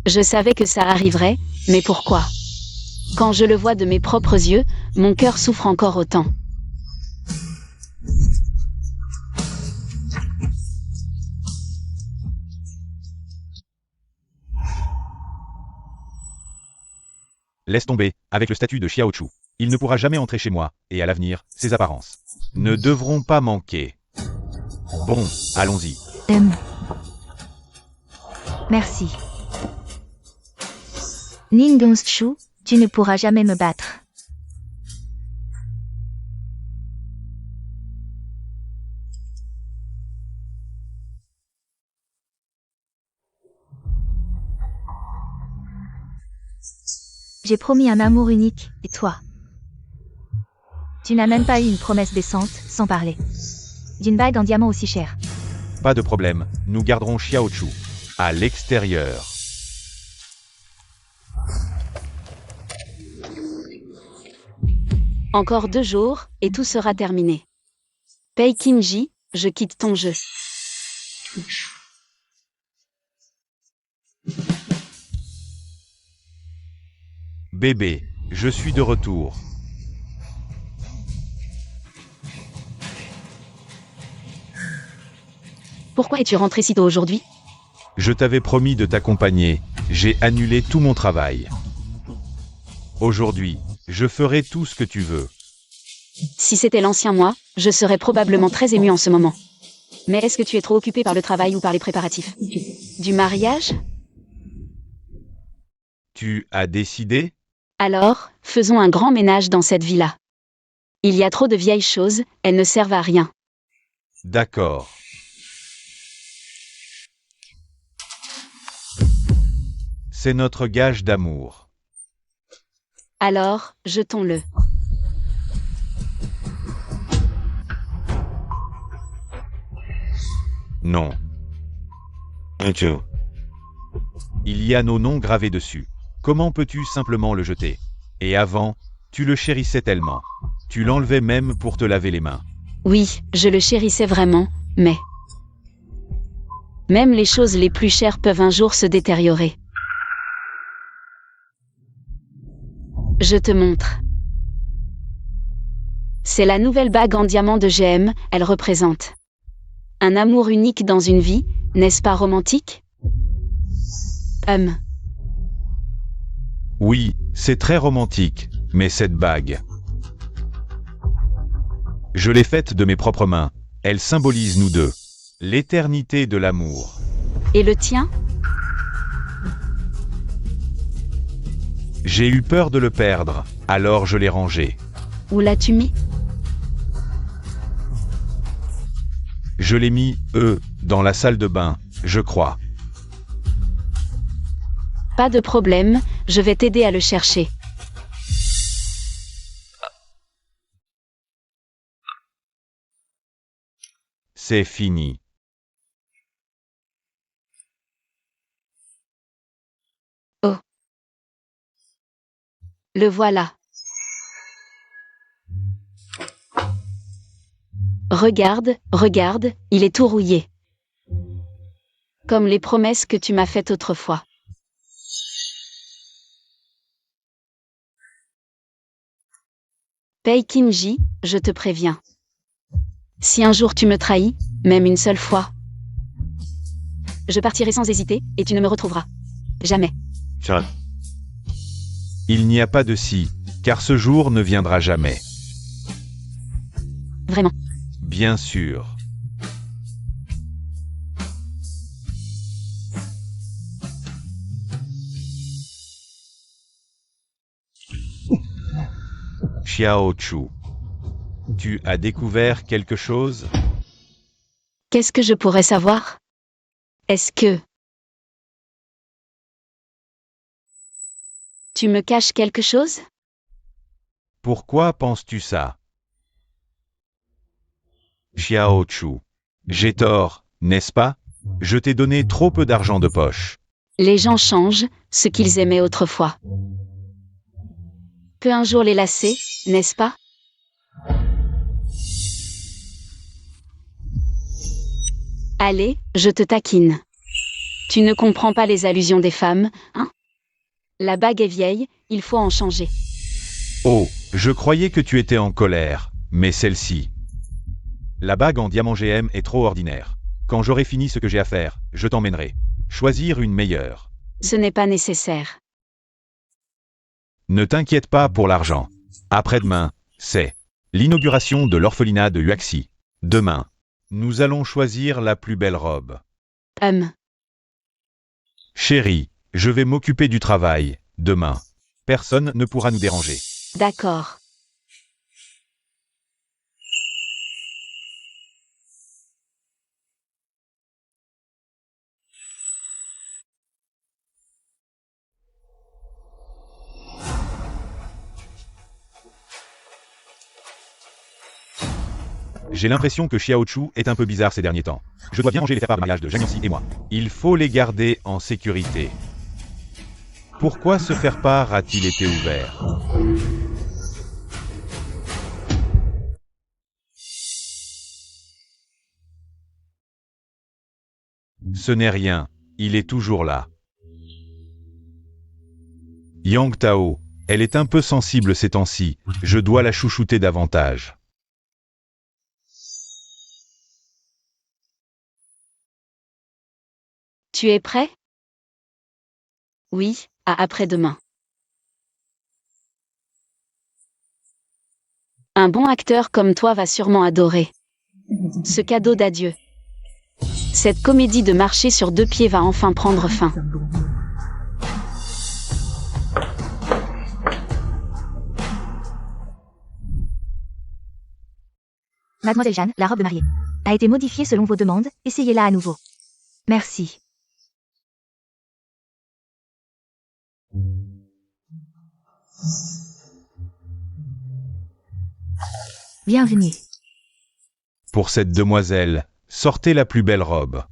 Je savais que ça arriverait, mais pourquoi? Quand je le vois de mes propres yeux, mon cœur souffre encore autant. Laisse tomber, avec le statut de Xiaochu. Il ne pourra jamais entrer chez moi, et à l'avenir, ses apparences ne devront pas manquer. Bon, allons-y. Merci. Ning Dong-shu, tu ne pourras jamais me battre. J'ai promis un amour unique, et toi? Tu n'as même pas eu une promesse décente, sans parler. D'une bague en diamant aussi chère. Pas de problème, nous garderons Xiaochu à l'extérieur. Encore 2 jours, et tout sera terminé. Pei Qinji, je quitte ton jeu. Bébé, je suis de retour. Pourquoi es-tu rentré si tôt aujourd'hui? Je t'avais promis de t'accompagner, j'ai annulé tout mon travail. Aujourd'hui, je ferai tout ce que tu veux. Si c'était l'ancien moi, je serais probablement très émue en ce moment. Mais est-ce que tu es trop occupé par le travail ou par les préparatifs? Du mariage? Tu as décidé? Alors, faisons un grand ménage dans cette villa. Il y a trop de vieilles choses, elles ne servent à rien. D'accord. C'est notre gage d'amour. Alors, jetons-le. Non. Il y a nos noms gravés dessus. Comment peux-tu simplement le jeter? Et avant, tu le chérissais tellement. Tu l'enlevais même pour te laver les mains. Oui, je le chérissais vraiment, mais... Même les choses les plus chères peuvent un jour se détériorer. Je te montre. C'est la nouvelle bague en diamant de GM, elle représente un amour unique dans une vie, n'est-ce pas romantique? Oui, c'est très romantique, mais cette bague... Je l'ai faite de mes propres mains. Elle symbolise nous deux. L'éternité de l'amour. Et le tien? J'ai eu peur de le perdre, alors je l'ai rangé. Où l'as-tu mis? Je l'ai mis, dans la salle de bain, je crois. Pas de problème, je vais t'aider à le chercher. C'est fini. Oh. Le voilà. Regarde, regarde, il est tout rouillé. Comme les promesses que tu m'as faites autrefois. Pei Qinji, je te préviens. Si un jour tu me trahis, même une seule fois, je partirai sans hésiter, et tu ne me retrouveras. Jamais. Il n'y a pas de si, car ce jour ne viendra jamais. Vraiment. Bien sûr. Xiaochu, tu as découvert quelque chose? Qu'est-ce que je pourrais savoir? Est-ce que tu me caches quelque chose? Pourquoi penses-tu ça? Xiaochu, j'ai tort, n'est-ce pas? Je t'ai donné trop peu d'argent de poche. Les gens changent, ce qu'ils aimaient autrefois. Peut un jour les lasser, n'est-ce pas? Allez, je te taquine. Tu ne comprends pas les allusions des femmes, hein? La bague est vieille, il faut en changer. Oh, je croyais que tu étais en colère, mais celle-ci. La bague en diamant GM est trop ordinaire. Quand j'aurai fini ce que j'ai à faire, je t'emmènerai. Choisir une meilleure. Ce n'est pas nécessaire. Ne t'inquiète pas pour l'argent. Après-demain, c'est l'inauguration de l'orphelinat de Huaxi. Demain, nous allons choisir la plus belle robe. Chérie, je vais m'occuper du travail, demain. Personne ne pourra nous déranger. D'accord. J'ai l'impression que Xiao Chu est un peu bizarre ces derniers temps. Je dois bien ranger les faire-part de mariage de Zhang Yanxi et moi. Il faut les garder en sécurité. Pourquoi ce faire-part a-t-il été ouvert? Ce n'est rien, il est toujours là. Yang Tao, elle est un peu sensible ces temps-ci, je dois la chouchouter davantage. Tu es prêt? Oui, à après-demain. Un bon acteur comme toi va sûrement adorer ce cadeau d'adieu. Cette comédie de marcher sur 2 pieds va enfin prendre fin. Mademoiselle Jeanne, la robe de mariée a été modifiée selon vos demandes, essayez-la à nouveau. Merci. Bienvenue. Pour cette demoiselle, sortez la plus belle robe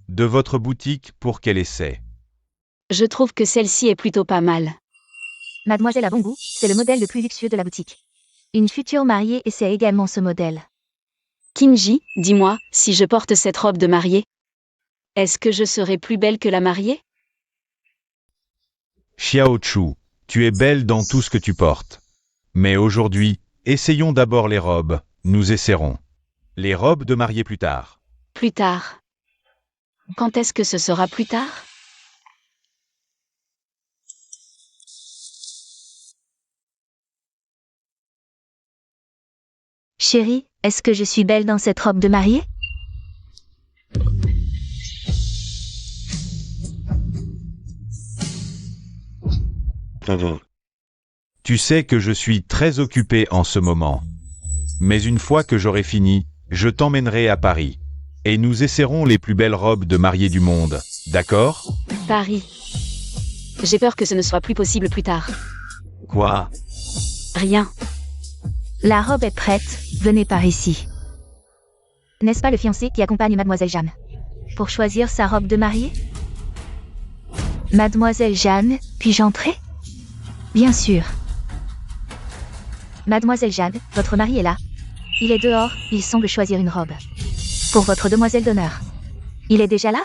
de votre boutique pour qu'elle essaie. Je trouve que celle-ci est plutôt pas mal. Mademoiselle a bon goût, c'est le modèle le plus luxueux de la boutique. Une future mariée essaie également ce modèle. Kinji, dis-moi, si je porte cette robe de mariée, est-ce que je serai plus belle que la mariée? Xiao Chu, tu es belle dans tout ce que tu portes. Mais aujourd'hui, essayons d'abord les robes, nous essaierons. Les robes de mariée plus tard. Plus tard. Quand est-ce que ce sera plus tard? Chérie, est-ce que je suis belle dans cette robe de mariée? Tu sais que je suis très occupé en ce moment. Mais une fois que j'aurai fini, je t'emmènerai à Paris. Et nous essaierons les plus belles robes de mariée du monde, d'accord? Paris. J'ai peur que ce ne soit plus possible plus tard. Quoi? Rien. La robe est prête, venez par ici. N'est-ce pas le fiancé qui accompagne Mademoiselle Jeanne pour choisir sa robe de mariée? Mademoiselle Jeanne, puis-je entrer? Bien sûr. Mademoiselle Jeanne, votre mari est là. Il est dehors, il semble choisir une robe. Pour votre demoiselle d'honneur. Il est déjà là?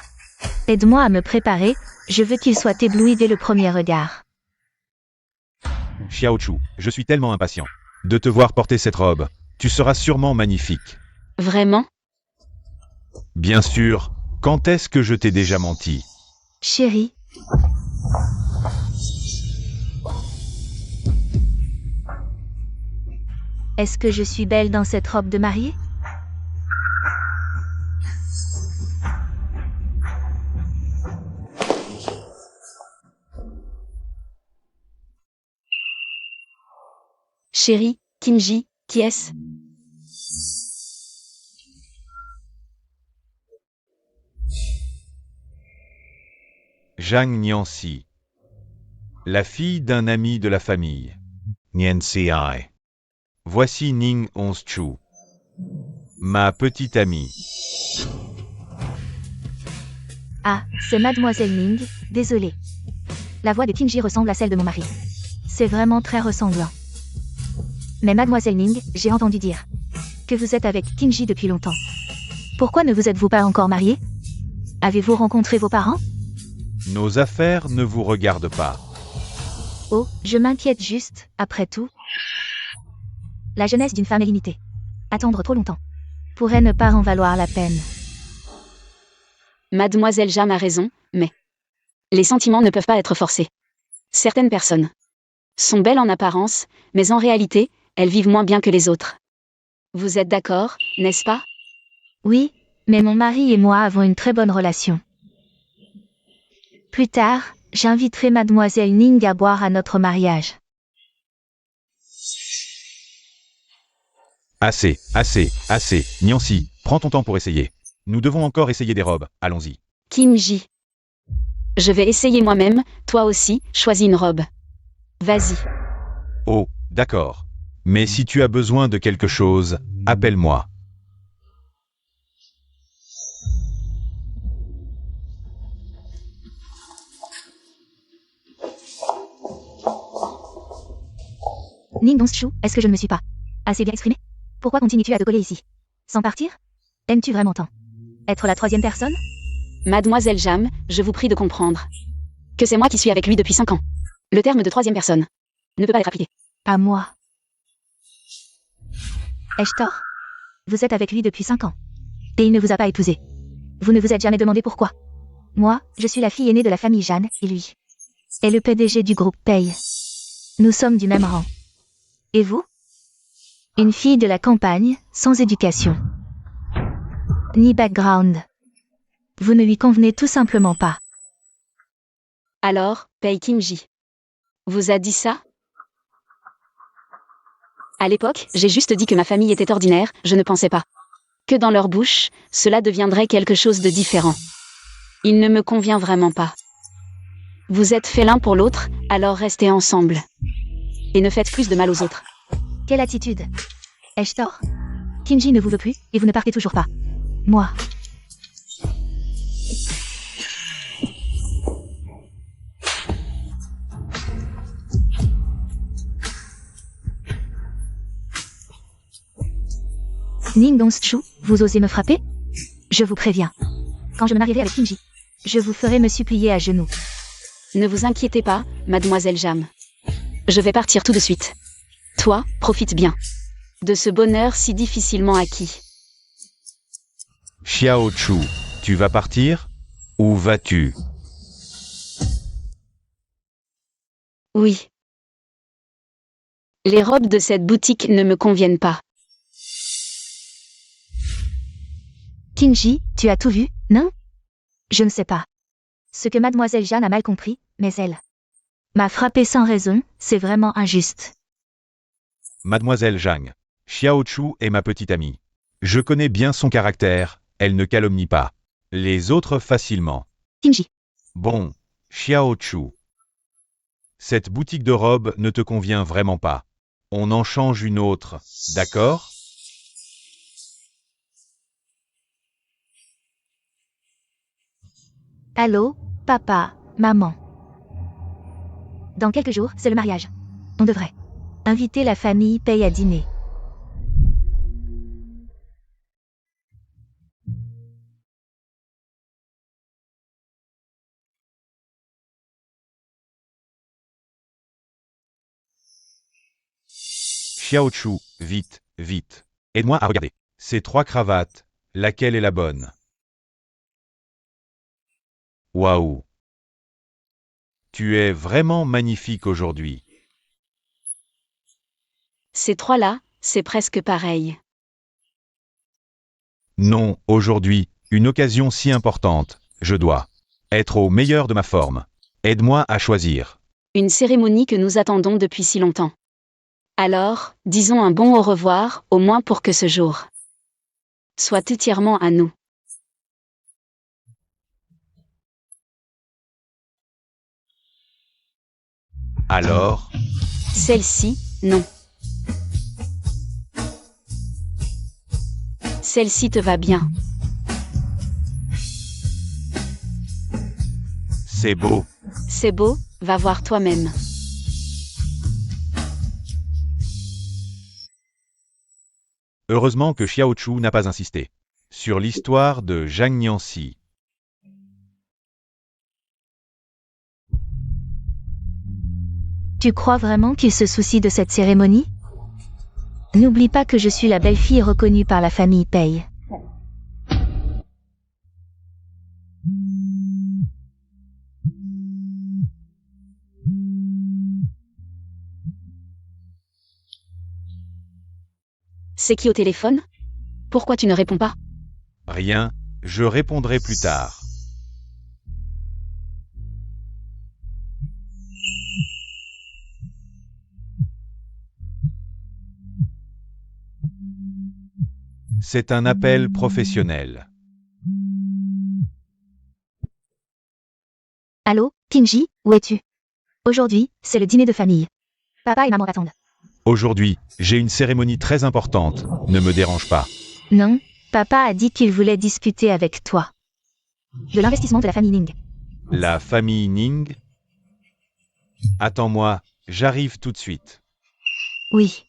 Aide-moi à me préparer, je veux qu'il soit ébloui dès le premier regard. Xiao Chu, je suis tellement impatient de te voir porter cette robe. Tu seras sûrement magnifique. Vraiment? Bien sûr. Quand est-ce que je t'ai déjà menti? Chérie. Est-ce que je suis belle dans cette robe de mariée? Chérie, Kinji, qui est-ce? Zhang Yanxi. La fille d'un ami de la famille. Nianci. Voici Ning Hongchu. Ma petite amie. Ah, c'est Mademoiselle Ning, désolée. La voix de Kinji ressemble à celle de mon mari. C'est vraiment très ressemblant. Mais Mademoiselle Ning, j'ai entendu dire que vous êtes avec Kinji depuis longtemps. Pourquoi ne vous êtes-vous pas encore mariée? Avez-vous rencontré vos parents? Nos affaires ne vous regardent pas. Oh, je m'inquiète juste, après tout. La jeunesse d'une femme est limitée. Attendre trop longtemps pourrait ne pas en valoir la peine. Mademoiselle Jam a raison, mais les sentiments ne peuvent pas être forcés. Certaines personnes sont belles en apparence, mais en réalité, elles vivent moins bien que les autres. Vous êtes d'accord, n'est-ce pas? Oui, mais mon mari et moi avons une très bonne relation. Plus tard, j'inviterai Mademoiselle Ning à boire à notre mariage. Assez, assez, assez. Niancy, prends ton temps pour essayer. Nous devons encore essayer des robes, allons-y. Kim-ji. Je vais essayer moi-même, toi aussi, choisis une robe. Vas-y. Oh, d'accord. Mais si tu as besoin de quelque chose, appelle-moi. Ning Dong-shu, est-ce que je ne me suis pas assez bien exprimée? Pourquoi continues-tu à te coller ici? Sans partir? Aimes-tu vraiment tant être la troisième personne? Mademoiselle Jam, je vous prie de comprendre que c'est moi qui suis avec lui depuis 5 ans. Le terme de troisième personne ne peut pas être appliqué. À moi. Ai-je tort? Vous êtes avec lui depuis 5 ans. Et il ne vous a pas épousé. Vous ne vous êtes jamais demandé pourquoi? Moi, je suis la fille aînée de la famille Jeanne, et lui est le PDG du groupe Paye. Nous sommes du même rang. Et vous? Une fille de la campagne, sans éducation. Ni background. Vous ne lui convenez tout simplement pas. Alors, Pei Kim-ji vous a dit ça? À l'époque, j'ai juste dit que ma famille était ordinaire, je ne pensais pas que dans leur bouche, cela deviendrait quelque chose de différent. Il ne me convient vraiment pas. Vous êtes faits l'un pour l'autre, alors restez ensemble. Et ne faites plus de mal aux autres. Quelle attitude? Ai-je tort? Kim-ji ne vous veut plus, et vous ne partez toujours pas. Moi. Ning Dong-shu, vous osez me frapper? Je vous préviens. Quand je me marierai avec Kim-ji, je vous ferai me supplier à genoux. Ne vous inquiétez pas, Mademoiselle Jam. Je vais partir tout de suite. Toi, profite bien de ce bonheur si difficilement acquis. Xiao Chu, tu vas partir? Où vas-tu? Oui. Les robes de cette boutique ne me conviennent pas. Kim-ji, tu as tout vu, non? Je ne sais pas. Ce que Mademoiselle Jeanne a mal compris, mais elle m'a frappé sans raison, c'est vraiment injuste. Mademoiselle Zhang, Xiao Chu est ma petite amie. Je connais bien son caractère, elle ne calomnie pas les autres facilement. Kim-ji, Bon, Xiao Chu. Cette boutique de robes ne te convient vraiment pas. On en change une autre, d'accord? allô, papa, maman. Dans quelques jours, c'est le mariage. On devrait inviter la famille Paye à dîner. Xiao Chu, vite, vite. Aide-moi à regarder. Ces 3 cravates, laquelle est la bonne? Waouh! Tu es vraiment magnifique aujourd'hui. Ces 3-là, c'est presque pareil. Non, aujourd'hui, une occasion si importante, je dois être au meilleur de ma forme. Aide-moi à choisir. Une cérémonie que nous attendons depuis si longtemps. Alors, disons un bon au revoir, au moins pour que ce jour soit entièrement à nous. Alors, Celle-ci, non. Celle-ci te va bien. c'est beau. C'est beau, va voir toi-même. Heureusement que Xiao Chu n'a pas insisté sur l'histoire de Zhang Nianxi. Tu crois vraiment qu'il se soucie de cette cérémonie? N'oublie pas que je suis la belle-fille reconnue par la famille Pei. C'est qui au téléphone? Pourquoi tu ne réponds pas? Rien, je répondrai plus tard. C'est un appel professionnel. Allô, Kinji, où es-tu? Aujourd'hui, c'est le dîner de famille. Papa et maman t'attendent. Aujourd'hui, j'ai une cérémonie très importante, ne me dérange pas. Non, papa a dit qu'il voulait discuter avec toi. De l'investissement de la famille Ning. La famille Ning? Attends-moi, j'arrive tout de suite. Oui.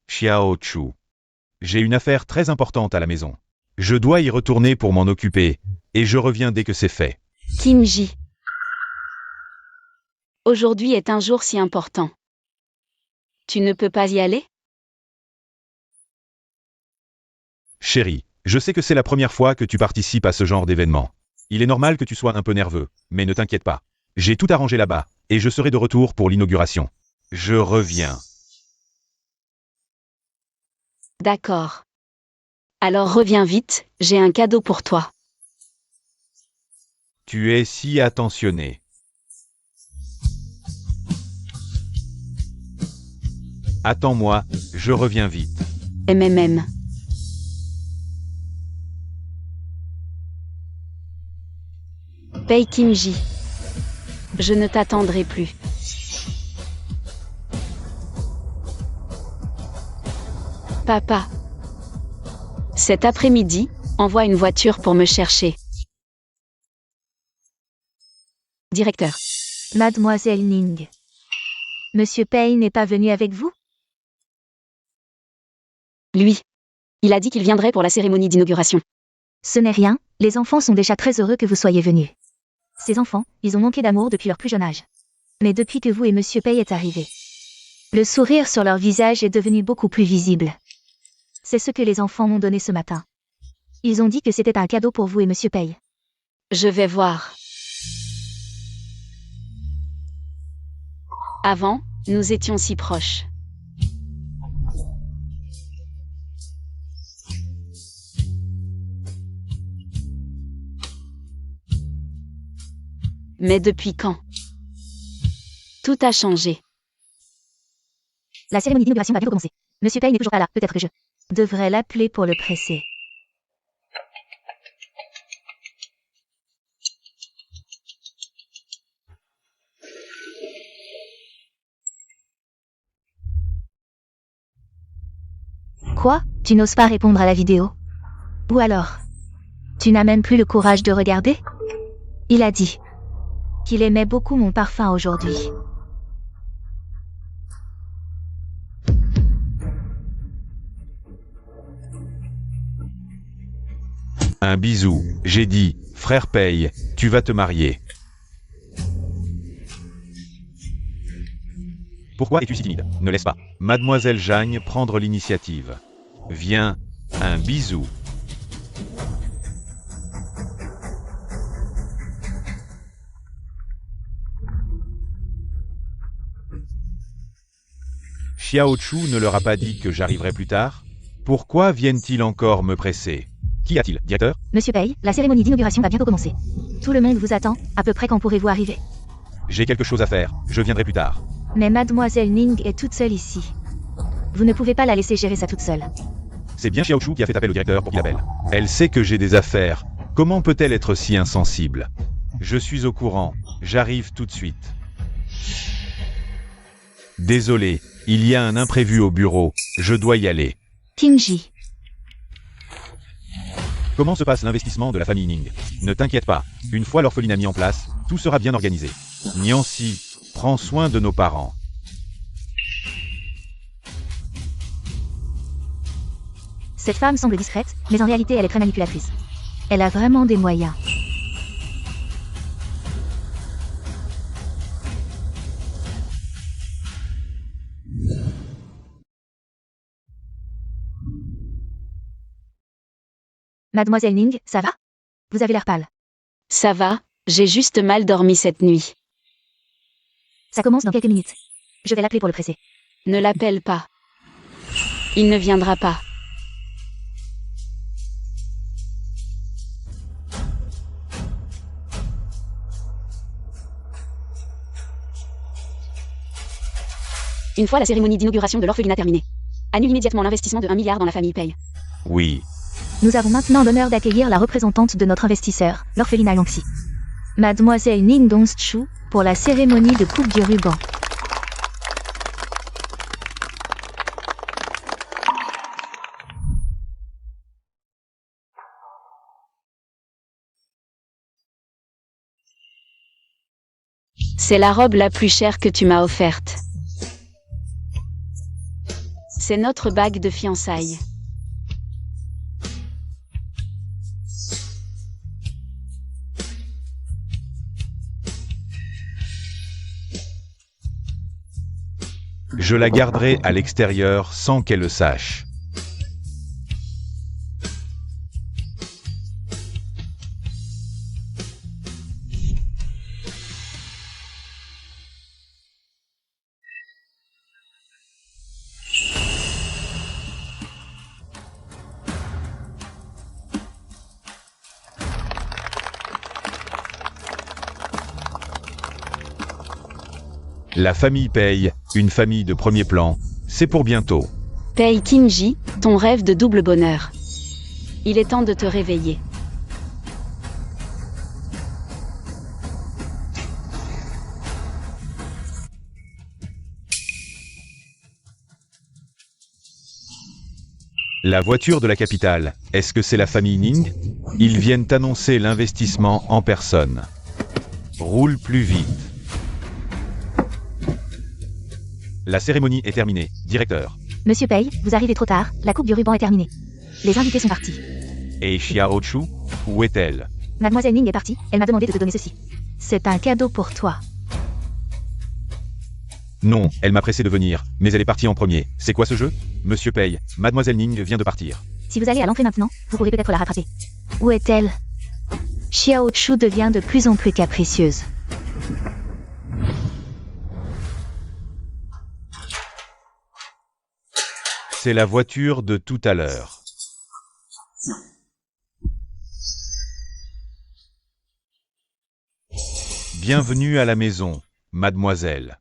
Xiao Chu. J'ai une affaire très importante à la maison. Je dois y retourner pour m'en occuper, et je reviens dès que c'est fait. Kinji. Aujourd'hui est un jour si important. Tu ne peux pas y aller? Chérie, je sais que c'est la première fois que tu participes à ce genre d'événement. Il est normal que tu sois un peu nerveux, mais ne t'inquiète pas. J'ai tout arrangé là-bas, et je serai de retour pour l'inauguration. Je reviens. D'accord. Alors reviens vite, j'ai un cadeau pour toi. Tu es si attentionné. Attends-moi, je reviens vite. MMM. Pei Kinji. Je ne t'attendrai plus. Papa. Cet après-midi, envoie une voiture pour me chercher. Directeur. Mademoiselle Ning. Monsieur Pei n'est pas venu avec vous? Lui. Il a dit qu'il viendrait pour la cérémonie d'inauguration. Ce n'est rien, les enfants sont déjà très heureux que vous soyez venus. Ces enfants, ils ont manqué d'amour depuis leur plus jeune âge. Mais depuis que vous et Monsieur Pei êtes arrivés, le sourire sur leur visage est devenu beaucoup plus visible. C'est ce que les enfants m'ont donné ce matin. Ils ont dit que c'était un cadeau pour vous et Monsieur Pei. Je vais voir. Avant, nous étions si proches. Mais depuis quand? Tout a changé. La cérémonie d'inauguration va bientôt commencer. Monsieur Pei n'est toujours pas là, peut-être que je devrais l'appeler pour le presser. Quoi? Tu n'oses pas répondre à la vidéo? Ou alors, tu n'as même plus le courage de regarder? Il a dit qu'il aimait beaucoup mon parfum aujourd'hui. Un bisou, j'ai dit, frère Pei, tu vas te marier. Pourquoi es-tu si timide? Ne laisse pas Mademoiselle Jagne prendre l'initiative. Viens, un bisou. Xiao Chu ne leur a pas dit que j'arriverais plus tard? Pourquoi viennent-ils encore me presser? Qu'y a-t-il, directeur? Monsieur Pei, la cérémonie d'inauguration va bientôt commencer. Tout le monde vous attend, à peu près quand pourrez-vous arriver? J'ai quelque chose à faire, je viendrai plus tard. Mais Mademoiselle Ning est toute seule ici. Vous ne pouvez pas la laisser gérer ça toute seule. C'est bien Xiao Chu qui a fait appel au directeur pour qu'il appelle. Elle sait que j'ai des affaires. Comment peut-elle être si insensible? Je suis au courant, j'arrive tout de suite. Désolé, il y a un imprévu au bureau, je dois y aller. Kinji. Comment se passe l'investissement de la famille Ning? Ne t'inquiète pas, une fois l'orphelinat mis en place, tout sera bien organisé. Niancy, prends soin de nos parents. Cette femme semble discrète, mais en réalité elle est très manipulatrice. Elle a vraiment des moyens. Mademoiselle Ning, ça va? Vous avez l'air pâle. Ça va, j'ai juste mal dormi cette nuit. Ça commence dans quelques minutes. Je vais l'appeler pour le presser. Ne l'appelle pas. Il ne viendra pas. Une fois la cérémonie d'inauguration de l'orphelinat terminée, annule immédiatement l'investissement de 1 milliard dans la famille Pei. Oui. Nous avons maintenant l'honneur d'accueillir la représentante de notre investisseur, l'orphelinat Yongxi. Mademoiselle Ning Dongchu, pour la cérémonie de coupe du ruban. C'est la robe la plus chère que tu m'as offerte. C'est notre bague de fiançailles. Je la garderai à l'extérieur sans qu'elle le sache. La famille Pei, une famille de premier plan, c'est pour bientôt. Pei Qingji, ton rêve de double bonheur. Il est temps de te réveiller. La voiture de la capitale, est-ce que c'est la famille Ning? Ils viennent annoncer l'investissement en personne. Roule plus vite. La cérémonie est terminée. Directeur. Monsieur Pei, vous arrivez trop tard, la coupe du ruban est terminée. Les invités sont partis. Et Xiao Chu, où est-elle? Mademoiselle Ning est partie, elle m'a demandé de te donner ceci. C'est un cadeau pour toi. Non, elle m'a pressé de venir, mais elle est partie en premier. C'est quoi ce jeu? Monsieur Pei, Mademoiselle Ning vient de partir. Si vous allez à l'entrée maintenant, vous pourrez peut-être la rattraper. Où est-elle? Xiao Chu devient de plus en plus capricieuse. C'est la voiture de tout à l'heure. Bienvenue à la maison, mademoiselle.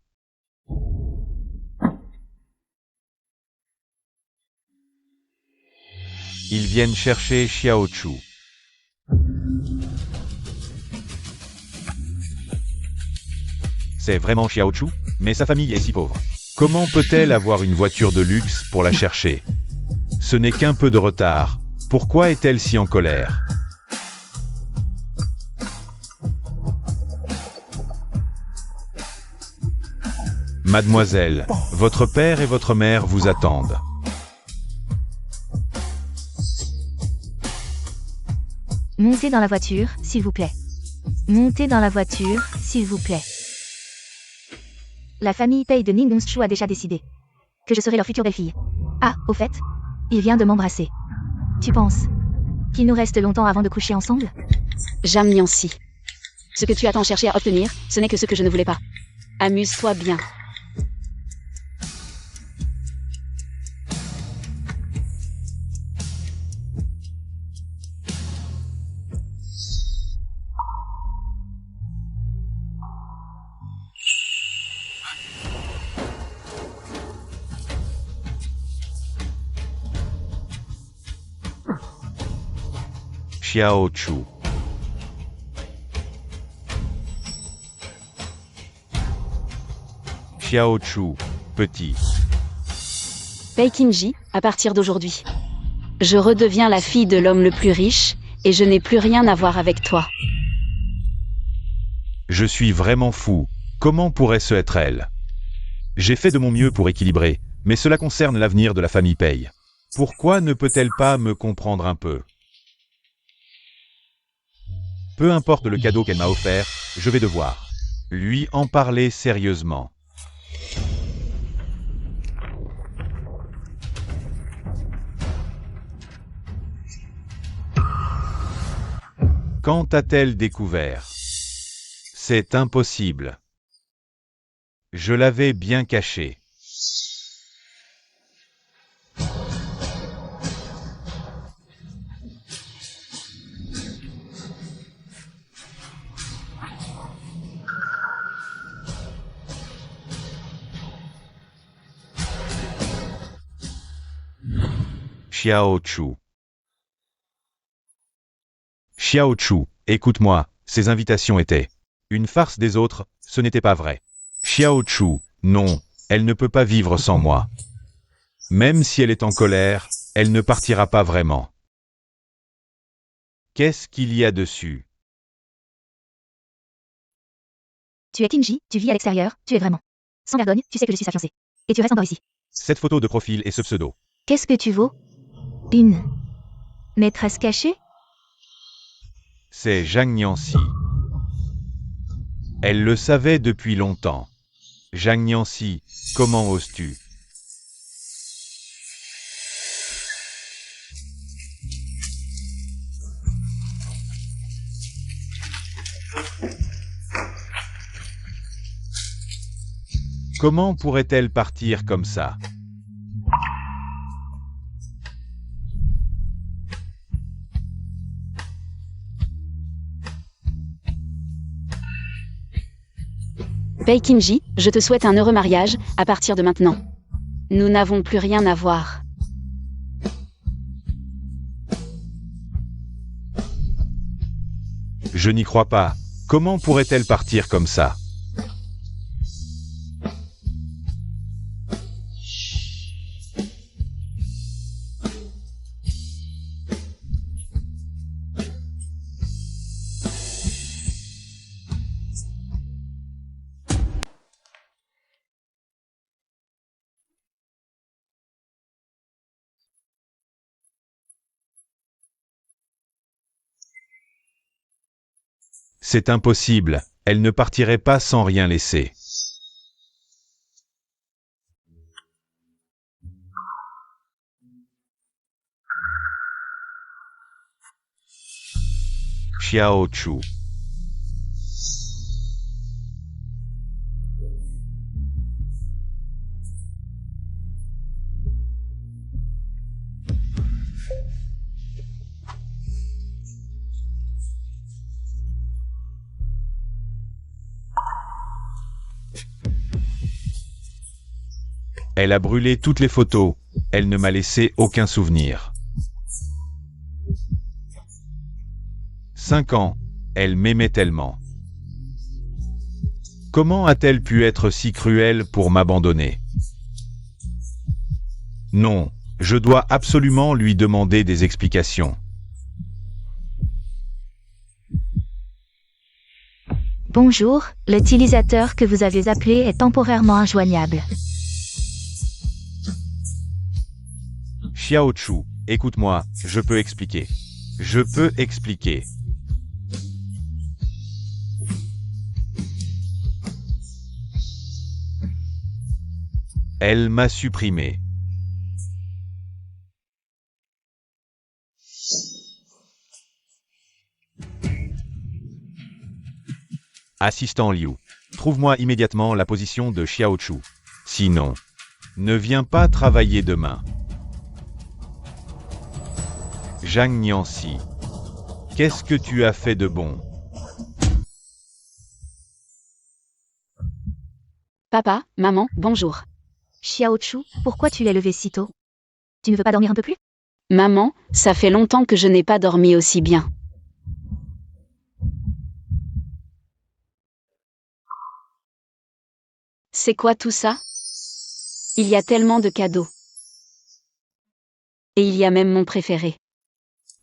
Ils viennent chercher Xiao Chu. C'est vraiment Xiao Chu, mais sa famille est si pauvre. Comment peut-elle avoir une voiture de luxe pour la chercher? Ce n'est qu'un peu de retard. Pourquoi est-elle si en colère? Mademoiselle, votre père et votre mère vous attendent. Montez dans la voiture, s'il vous plaît. Montez dans la voiture, s'il vous plaît. La famille Pei de Ning Dongchu a déjà décidé que je serai leur future belle-fille. Ah, au fait, il vient de m'embrasser. Tu penses qu'il nous reste longtemps avant de coucher ensemble? Jam Yancy. Ce que tu as tant cherché à obtenir, ce n'est que ce que je ne voulais pas. Amuse-toi bien. Xiao Chu. Xiao Chu, petit. Pei Qingji, à partir d'aujourd'hui. Je redeviens la fille de l'homme le plus riche, et je n'ai plus rien à voir avec toi. Je suis vraiment fou. Comment pourrait-ce être elle? J'ai fait de mon mieux pour équilibrer, mais cela concerne l'avenir de la famille Pei. Pourquoi ne peut-elle pas me comprendre un peu? Peu importe le cadeau qu'elle m'a offert, je vais devoir lui en parler sérieusement. Quand a-t-elle découvert? C'est impossible. Je l'avais bien caché. Xiao Chu. Xiao Chu, écoute-moi, ces invitations étaient une farce des autres, ce n'était pas vrai. Xiao Chu, non, elle ne peut pas vivre sans moi. Même si elle est en colère, elle ne partira pas vraiment. Qu'est-ce qu'il y a dessus? Tu es Tingy, tu vis à l'extérieur, tu es vraiment. Sans vergogne, tu sais que je suis sa fiancée. Et tu restes encore ici. Cette photo de profil et ce pseudo. Qu'est-ce que tu vaux? Une maîtresse cachée? C'est Zhang Nianxi. Elle le savait depuis longtemps. Zhang Nianxi, comment oses-tu? Comment pourrait-elle partir comme ça? Pei Kinji, je te souhaite un heureux mariage, à partir de maintenant. Nous n'avons plus rien à voir. Je n'y crois pas. Comment pourrait-elle partir comme ça? C'est impossible, elle ne partirait pas sans rien laisser. Xiao Chu. Elle a brûlé toutes les photos, elle ne m'a laissé aucun souvenir. 5 ans, elle m'aimait tellement. Comment a-t-elle pu être si cruelle pour m'abandonner? Non, je dois absolument lui demander des explications. Bonjour, l'utilisateur que vous avez appelé est temporairement injoignable. Xiao Chu, écoute-moi, je peux expliquer. Je peux expliquer. Elle m'a supprimé. Assistant Liu, trouve-moi immédiatement la position de Xiao Chu. Sinon, ne viens pas travailler demain. Zhang Nianxi, qu'est-ce que tu as fait de bon? Papa, maman, bonjour. Xiao Chu, pourquoi tu l'es levé si tôt? Tu ne veux pas dormir un peu plus? Maman, ça fait longtemps que je n'ai pas dormi aussi bien. C'est quoi tout ça? Il y a tellement de cadeaux. Et il y a même mon préféré.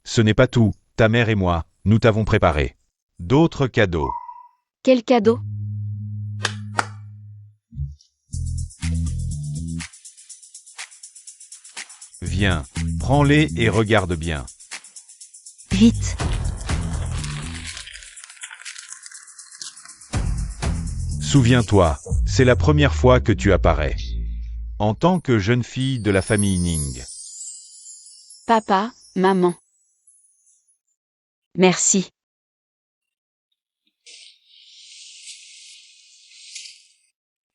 Ce n'est pas tout, ta mère et moi, nous t'avons préparé d'autres cadeaux. Quel cadeau? Viens, prends-les et regarde bien. Vite. Souviens-toi, c'est la première fois que tu apparais. En tant que jeune fille de la famille Ning. Papa, maman. Merci.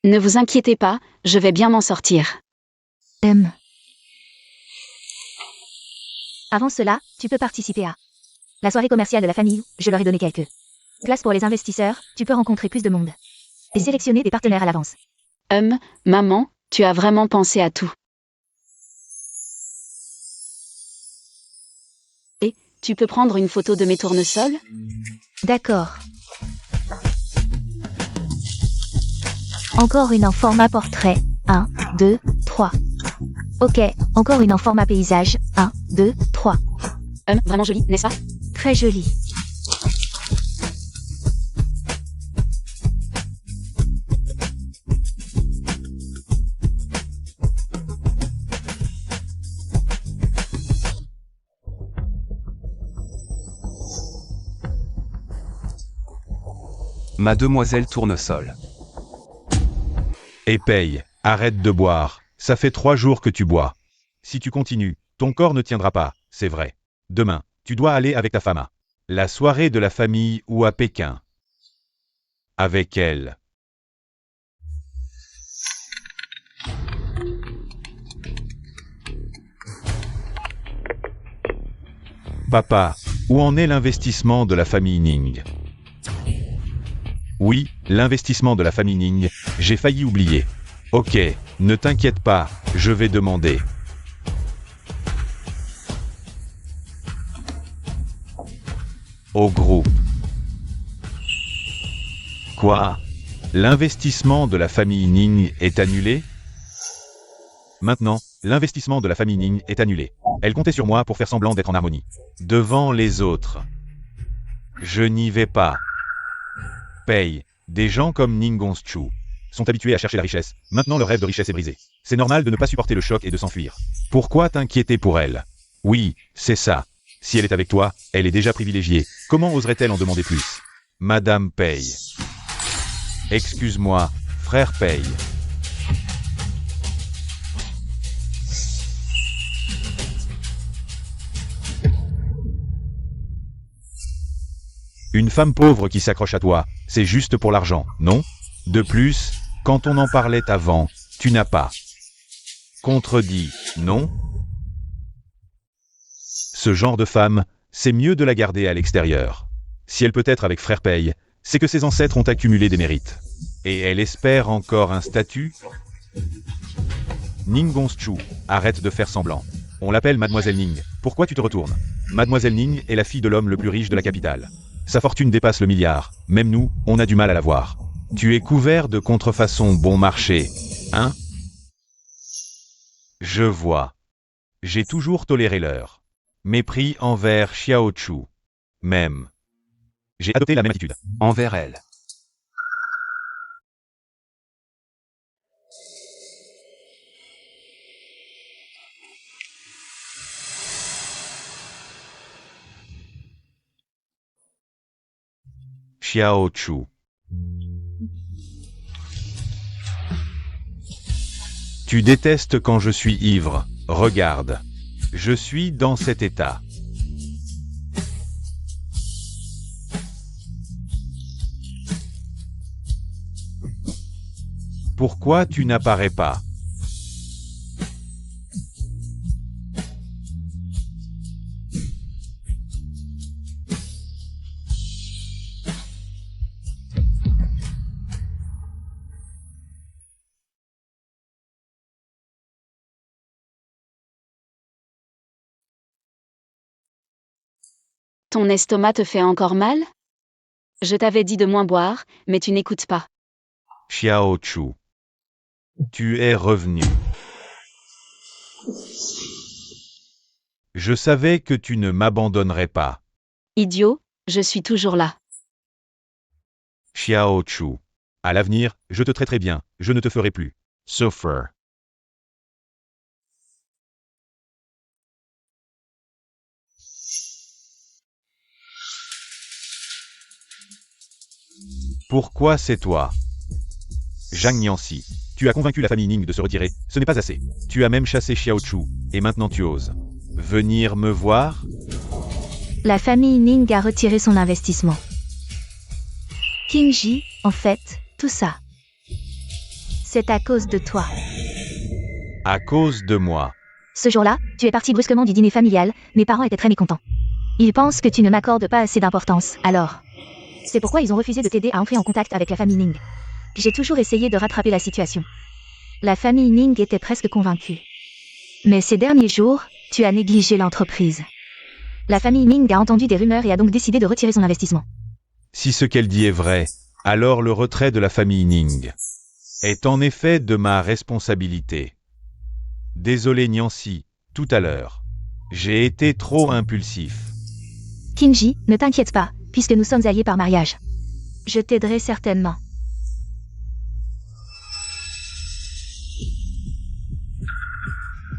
Ne vous inquiétez pas, je vais bien m'en sortir. Avant cela, tu peux participer à la soirée commerciale de la famille. Je leur ai donné quelques places pour les investisseurs. Tu peux rencontrer plus de monde et sélectionner des partenaires à l'avance. Maman, tu as vraiment pensé à tout. Et, tu peux prendre une photo de mes tournesols? D'accord. Encore une en format portrait. 1, 2, 3. Ok, encore une en format paysage. 1, 2, 3. Vraiment joli, n'est-ce pas? Très joli. Mademoiselle Tournesol. Et paye, arrête de boire, ça fait 3 jours que tu bois. Si tu continues, ton corps ne tiendra pas, c'est vrai. Demain, tu dois aller avec ta femme à la soirée de la famille ou à Pékin. Avec elle. Papa, où en est l'investissement de la famille Ning? Oui, l'investissement de la famille Ning, j'ai failli oublier. Ok, ne t'inquiète pas, je vais demander. Au groupe. Quoi? L'investissement de la famille Ning est annulé? Maintenant, l'investissement de la famille Ning est annulé. Elle comptait sur moi pour faire semblant d'être en harmonie. Devant les autres. Je n'y vais pas. Paye. Des gens comme Ning Gongchu sont habitués à chercher la richesse. Maintenant leur rêve de richesse est brisé. C'est normal de ne pas supporter le choc et de s'enfuir. Pourquoi t'inquiéter pour elle? Oui, c'est ça. Si elle est avec toi, elle est déjà privilégiée. Comment oserait-elle en demander plus? Madame Paye. Excuse-moi, frère Paye. Une femme pauvre qui s'accroche à toi, c'est juste pour l'argent, non? De plus, quand on en parlait avant, tu n'as pas contredit, non? Ce genre de femme, c'est mieux de la garder à l'extérieur. Si elle peut être avec frère Paye, c'est que ses ancêtres ont accumulé des mérites. Et elle espère encore un statut? Ning Gongchu, arrête de faire semblant. On l'appelle Mademoiselle Ning. Pourquoi tu te retournes? Mademoiselle Ning est la fille de l'homme le plus riche de la capitale. Sa fortune dépasse le milliard. Même nous, on a du mal à la voir. Tu es couvert de contrefaçons bon marché, hein? Je vois. J'ai toujours toléré leur mépris envers Xiao Chu. Même. J'ai adopté la même attitude Envers elle. Xiao Chu. Tu détestes quand je suis ivre. Regarde. Je suis dans cet état. Pourquoi tu n'apparais pas? Ton estomac te fait encore mal? Je t'avais dit de moins boire, mais tu n'écoutes pas. Xiao Chu. Tu es revenu. Je savais que tu ne m'abandonnerais pas. Idiot, je suis toujours là. Xiao Chu. À l'avenir, je te traiterai bien, je ne te ferai plus souffrir. Pourquoi c'est toi? Zhang Nianxi, tu as convaincu la famille Ning de se retirer, ce n'est pas assez. Tu as même chassé Xiao Chu, et maintenant tu oses venir me voir? La famille Ning a retiré son investissement. Qingji, en fait, tout ça. C'est à cause de toi. À cause de moi. Ce jour-là, tu es parti brusquement du dîner familial, mes parents étaient très mécontents. Ils pensent que tu ne m'accordes pas assez d'importance, alors. C'est pourquoi ils ont refusé de t'aider à entrer en contact avec la famille Ning. J'ai toujours essayé de rattraper la situation. La famille Ning était presque convaincue. Mais ces derniers jours, tu as négligé l'entreprise. La famille Ning a entendu des rumeurs et a donc décidé de retirer son investissement. Si ce qu'elle dit est vrai, alors le retrait de la famille Ning est en effet de ma responsabilité. Désolé Nianxi, tout à l'heure. J'ai été trop impulsif. Qingji, ne t'inquiète pas, puisque nous sommes alliés par mariage. Je t'aiderai certainement.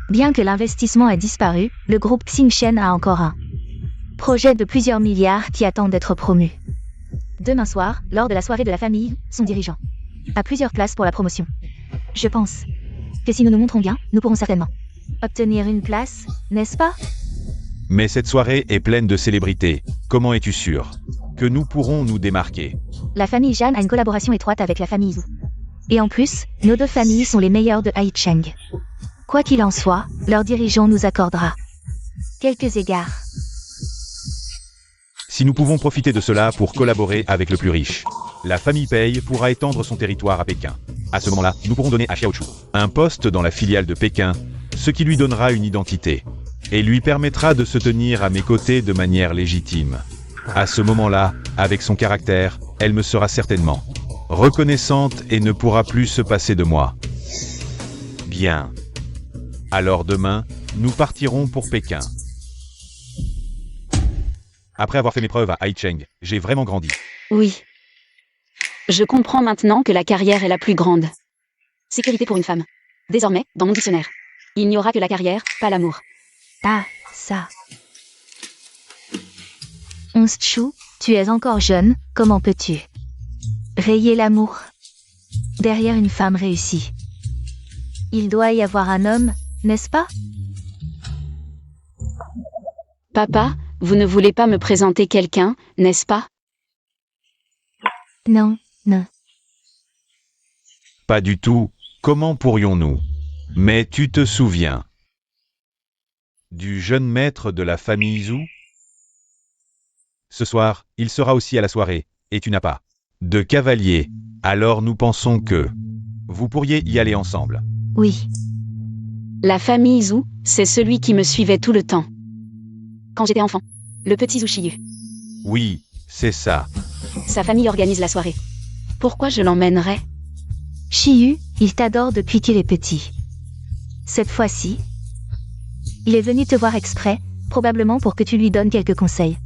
Bien que l'investissement ait disparu, le groupe Xingchen a encore un projet de plusieurs milliards qui attend d'être promu. Demain soir, lors de la soirée de la famille, son dirigeant a plusieurs places pour la promotion. Je pense que si nous nous montrons bien, nous pourrons certainement obtenir une place, n'est-ce pas? Mais cette soirée est pleine de célébrités. Comment es-tu sûr que nous pourrons nous démarquer? La famille Zhan a une collaboration étroite avec la famille Zhu. Et en plus, nos deux familles sont les meilleures de Haicheng. Quoi qu'il en soit, leur dirigeant nous accordera quelques égards. Si nous pouvons profiter de cela pour collaborer avec le plus riche, la famille Pei pourra étendre son territoire à Pékin. À ce moment-là, nous pourrons donner à Xiao Chu un poste dans la filiale de Pékin, ce qui lui donnera une identité et lui permettra de se tenir à mes côtés de manière légitime. À ce moment-là, avec son caractère, elle me sera certainement reconnaissante et ne pourra plus se passer de moi. Bien. Alors demain, nous partirons pour Pékin. Après avoir fait mes preuves à Haicheng, j'ai vraiment grandi. Oui. Je comprends maintenant que la carrière est la plus grande sécurité pour une femme. Désormais, dans mon dictionnaire, il n'y aura que la carrière, pas l'amour. Ah, ça. Chu, tu es encore jeune, comment peux-tu rayer l'amour derrière une femme réussie? Il doit y avoir un homme, n'est-ce pas? Papa, vous ne voulez pas me présenter quelqu'un, n'est-ce pas? Non, non. Pas du tout. Comment pourrions-nous? Mais tu te souviens du jeune maître de la famille Zhu? Ce soir, il sera aussi à la soirée, et tu n'as pas de cavalier. Alors nous pensons que vous pourriez y aller ensemble. Oui. La famille Zhu, c'est celui qui me suivait tout le temps. Quand j'étais enfant. Le petit Zhu Shiyu. Oui, c'est ça. Sa famille organise la soirée. Pourquoi je l'emmènerais? Shiyu, il t'adore depuis qu'il est petit. Cette fois-ci, il est venu te voir exprès, probablement pour que tu lui donnes quelques conseils.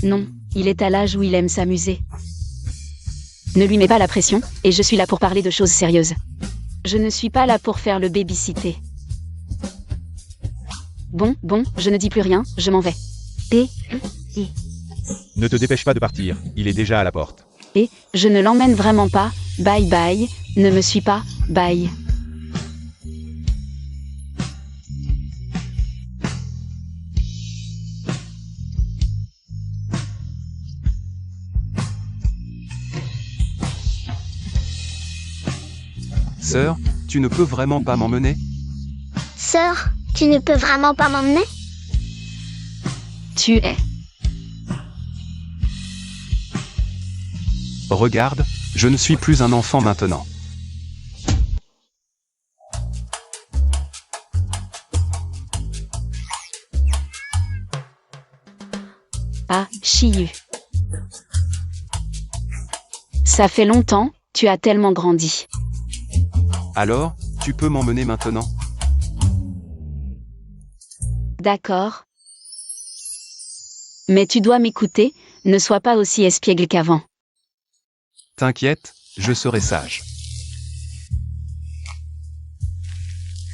Non, il est à l'âge où il aime s'amuser. Ne lui mets pas la pression, et je suis là pour parler de choses sérieuses. Je ne suis pas là pour faire le baby-sitter. Bon, je ne dis plus rien, je m'en vais. Ne te dépêche pas de partir, il est déjà à la porte. Et, je ne l'emmène vraiment pas, bye bye, ne me suis pas, bye. Sœur, tu ne peux vraiment pas m'emmener? Sœur, tu ne peux vraiment pas m'emmener? Tu es. Regarde, je ne suis plus un enfant maintenant. Ah, Shiyu. Ça fait longtemps, tu as tellement grandi. Alors, tu peux m'emmener maintenant? D'accord. Mais tu dois m'écouter, ne sois pas aussi espiègle qu'avant. T'inquiète, je serai sage.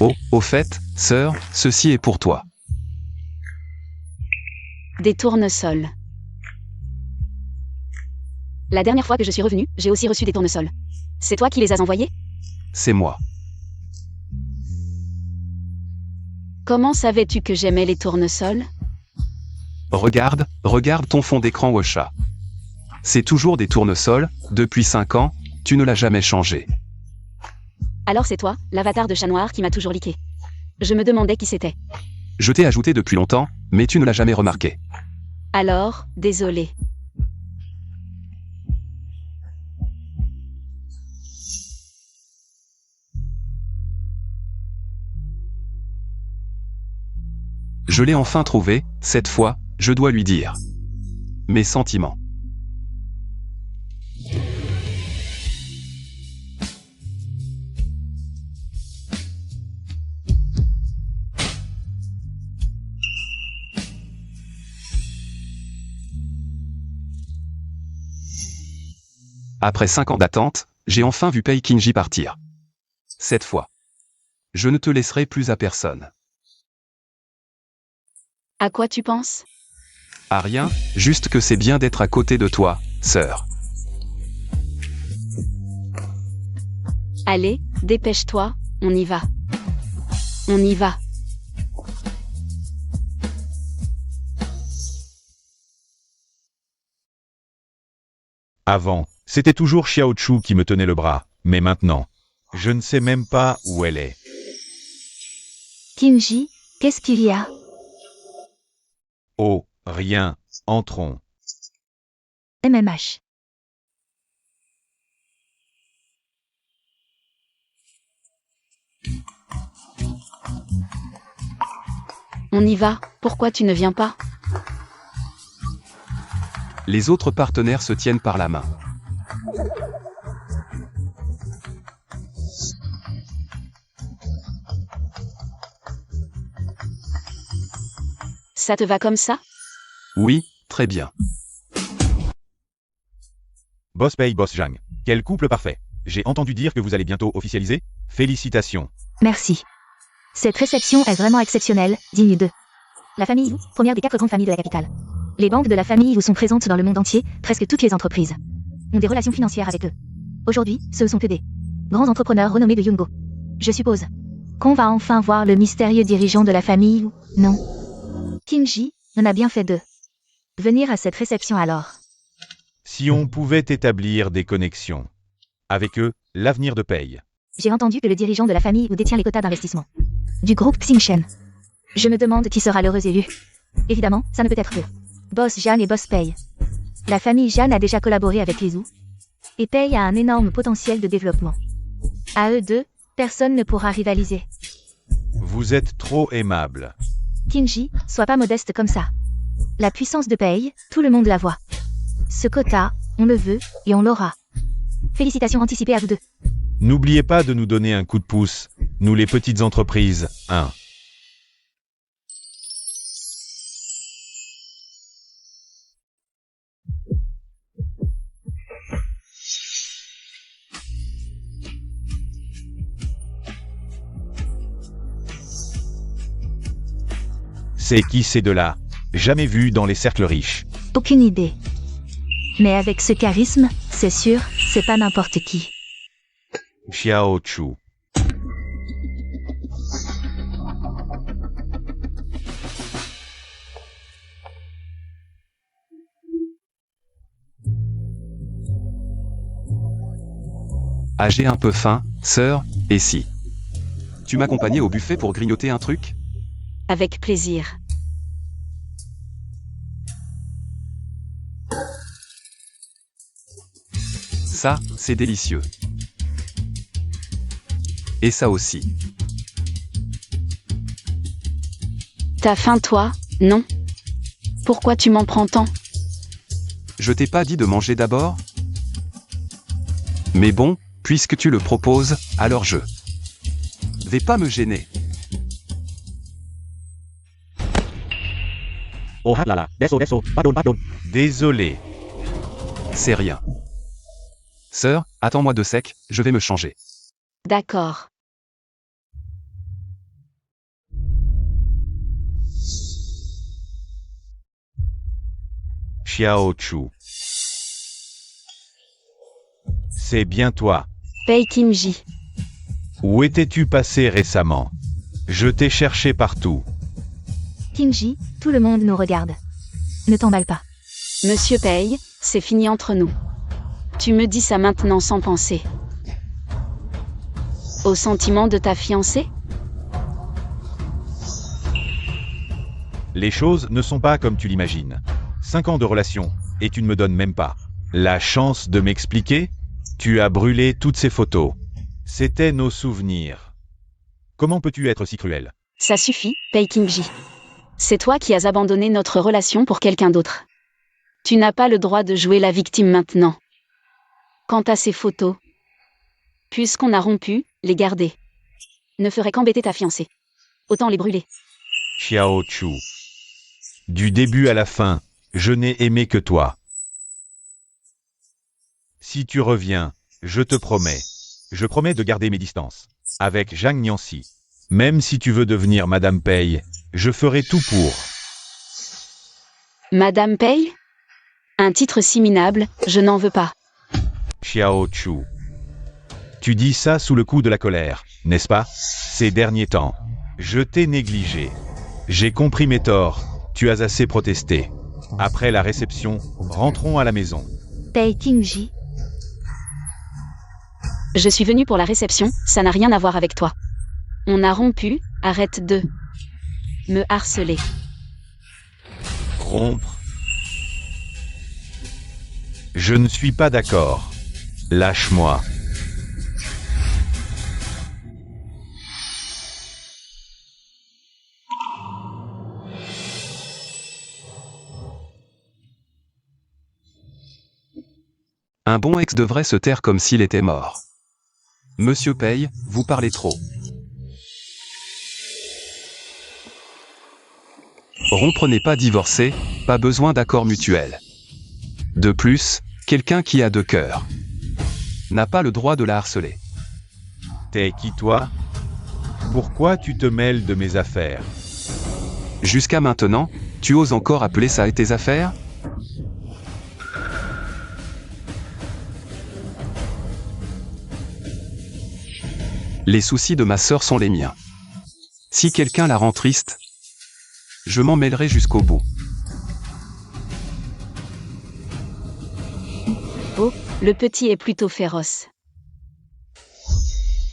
Oh, au fait, sœur, ceci est pour toi. Des tournesols. La dernière fois que je suis revenue, j'ai aussi reçu des tournesols. C'est toi qui les as envoyés? C'est moi. Comment savais-tu que j'aimais les tournesols? Regarde ton fond d'écran Washa. C'est toujours des tournesols, depuis 5 ans, tu ne l'as jamais changé. Alors c'est toi, l'avatar de chat noir qui m'a toujours liqué. Je me demandais qui c'était. Je t'ai ajouté depuis longtemps, mais tu ne l'as jamais remarqué. Alors, désolé. Je l'ai enfin trouvé, cette fois, je dois lui dire. Mes sentiments. Après 5 ans d'attente, j'ai enfin vu Pei Kinji partir. Cette fois. Je ne te laisserai plus à personne. À quoi tu penses? À rien, juste que c'est bien d'être à côté de toi, sœur. Allez, dépêche-toi, on y va. On y va. Avant, c'était toujours Xiao Chu qui me tenait le bras, mais maintenant, je ne sais même pas où elle est. Kinji, qu'est-ce qu'il y a? Oh, rien, entrons. MMH. On y va, pourquoi tu ne viens pas? Les autres partenaires se tiennent par la main. Ça te va comme ça? Oui, très bien. Boss Pei, Boss Zhang. Quel couple parfait. J'ai entendu dire que vous allez bientôt officialiser. Félicitations. Merci. Cette réception est vraiment exceptionnelle, digne de la famille Wu, première des 4 grandes familles de la capitale. Les banques de la famille Wu sont présentes dans le monde entier, presque toutes les entreprises ont des relations financières avec eux. Aujourd'hui, ce sont que des grands entrepreneurs renommés de Yungo. Je suppose qu'on va enfin voir le mystérieux dirigeant de la famille Wu, non? Kinji, on a bien fait de venir à cette réception alors. Si on pouvait établir des connexions. Avec eux, l'avenir de Pei. J'ai entendu que le dirigeant de la famille Wu détient les quotas d'investissement du groupe Xingchen. Je me demande qui sera l'heureux élu. Évidemment, ça ne peut être que Boss Jeanne et Boss Pei. La famille Jeanne a déjà collaboré avec les Wu. Et Pei a un énorme potentiel de développement. À eux deux, personne ne pourra rivaliser. Vous êtes trop aimable. Kinji, sois pas modeste comme ça. La puissance de Pei, tout le monde la voit. Ce quota, on le veut, et on l'aura. Félicitations anticipées à vous deux. N'oubliez pas de nous donner un coup de pouce, nous les petites entreprises, hein. C'est qui ces deux-là? Jamais vu dans les cercles riches. Aucune idée. Mais avec ce charisme, c'est sûr, c'est pas n'importe qui. Xiao Chu. Ah, j'ai un peu faim, sœur, et si tu m'accompagnais au buffet pour grignoter un truc? Avec plaisir. Ça, c'est délicieux. Et ça aussi. T'as faim toi? Non? Pourquoi tu m'en prends tant? Je t'ai pas dit de manger d'abord? Mais bon, puisque tu le proposes, alors je vais pas me gêner. Oh là là, pardon. Désolé. C'est rien. Sœur, attends-moi 2 secs, je vais me changer. D'accord. Xiao Chu. C'est bien toi. Pei Kim-ji. Où étais-tu passé récemment? Je t'ai cherché partout. Kim-ji, tout le monde nous regarde. Ne t'emballe pas. Monsieur Pei, c'est fini entre nous. Tu me dis ça maintenant sans penser. Au sentiment de ta fiancée? Les choses ne sont pas comme tu l'imagines. 5 ans de relation, et tu ne me donnes même pas la chance de m'expliquer? Tu as brûlé toutes ces photos. C'étaient nos souvenirs. Comment peux-tu être si cruel? Ça suffit, Pei Kim-ji. C'est toi qui as abandonné notre relation pour quelqu'un d'autre. Tu n'as pas le droit de jouer la victime maintenant. Quant à ces photos, puisqu'on a rompu, les garder ne ferait qu'embêter ta fiancée. Autant les brûler. Xiao Chu. Du début à la fin, je n'ai aimé que toi. Si tu reviens, je te promets. Je promets de garder mes distances. Avec Zhang Nianxi. Même si tu veux devenir Madame Pei, je ferai tout pour. Madame Pei? Un titre si minable, je n'en veux pas. Xiao Chu. Tu dis ça sous le coup de la colère, n'est-ce pas? Ces derniers temps, je t'ai négligé. J'ai compris mes torts, tu as assez protesté. Après la réception, rentrons à la maison. Pei Kim-ji. Je suis venue pour la réception, ça n'a rien à voir avec toi. On a rompu, arrête de me harceler. Rompre? Je ne suis pas d'accord. Lâche-moi. Un bon ex devrait se taire comme s'il était mort. Monsieur Pei, vous parlez trop. Rompre n'est pas divorcer, pas besoin d'accord mutuel. De plus, quelqu'un qui a 2 cœurs n'a pas le droit de la harceler. T'es qui toi? Pourquoi tu te mêles de mes affaires? Jusqu'à maintenant, tu oses encore appeler ça tes affaires? Les soucis de ma sœur sont les miens. Si quelqu'un la rend triste, je m'en mêlerai jusqu'au bout. Oh, le petit est plutôt féroce.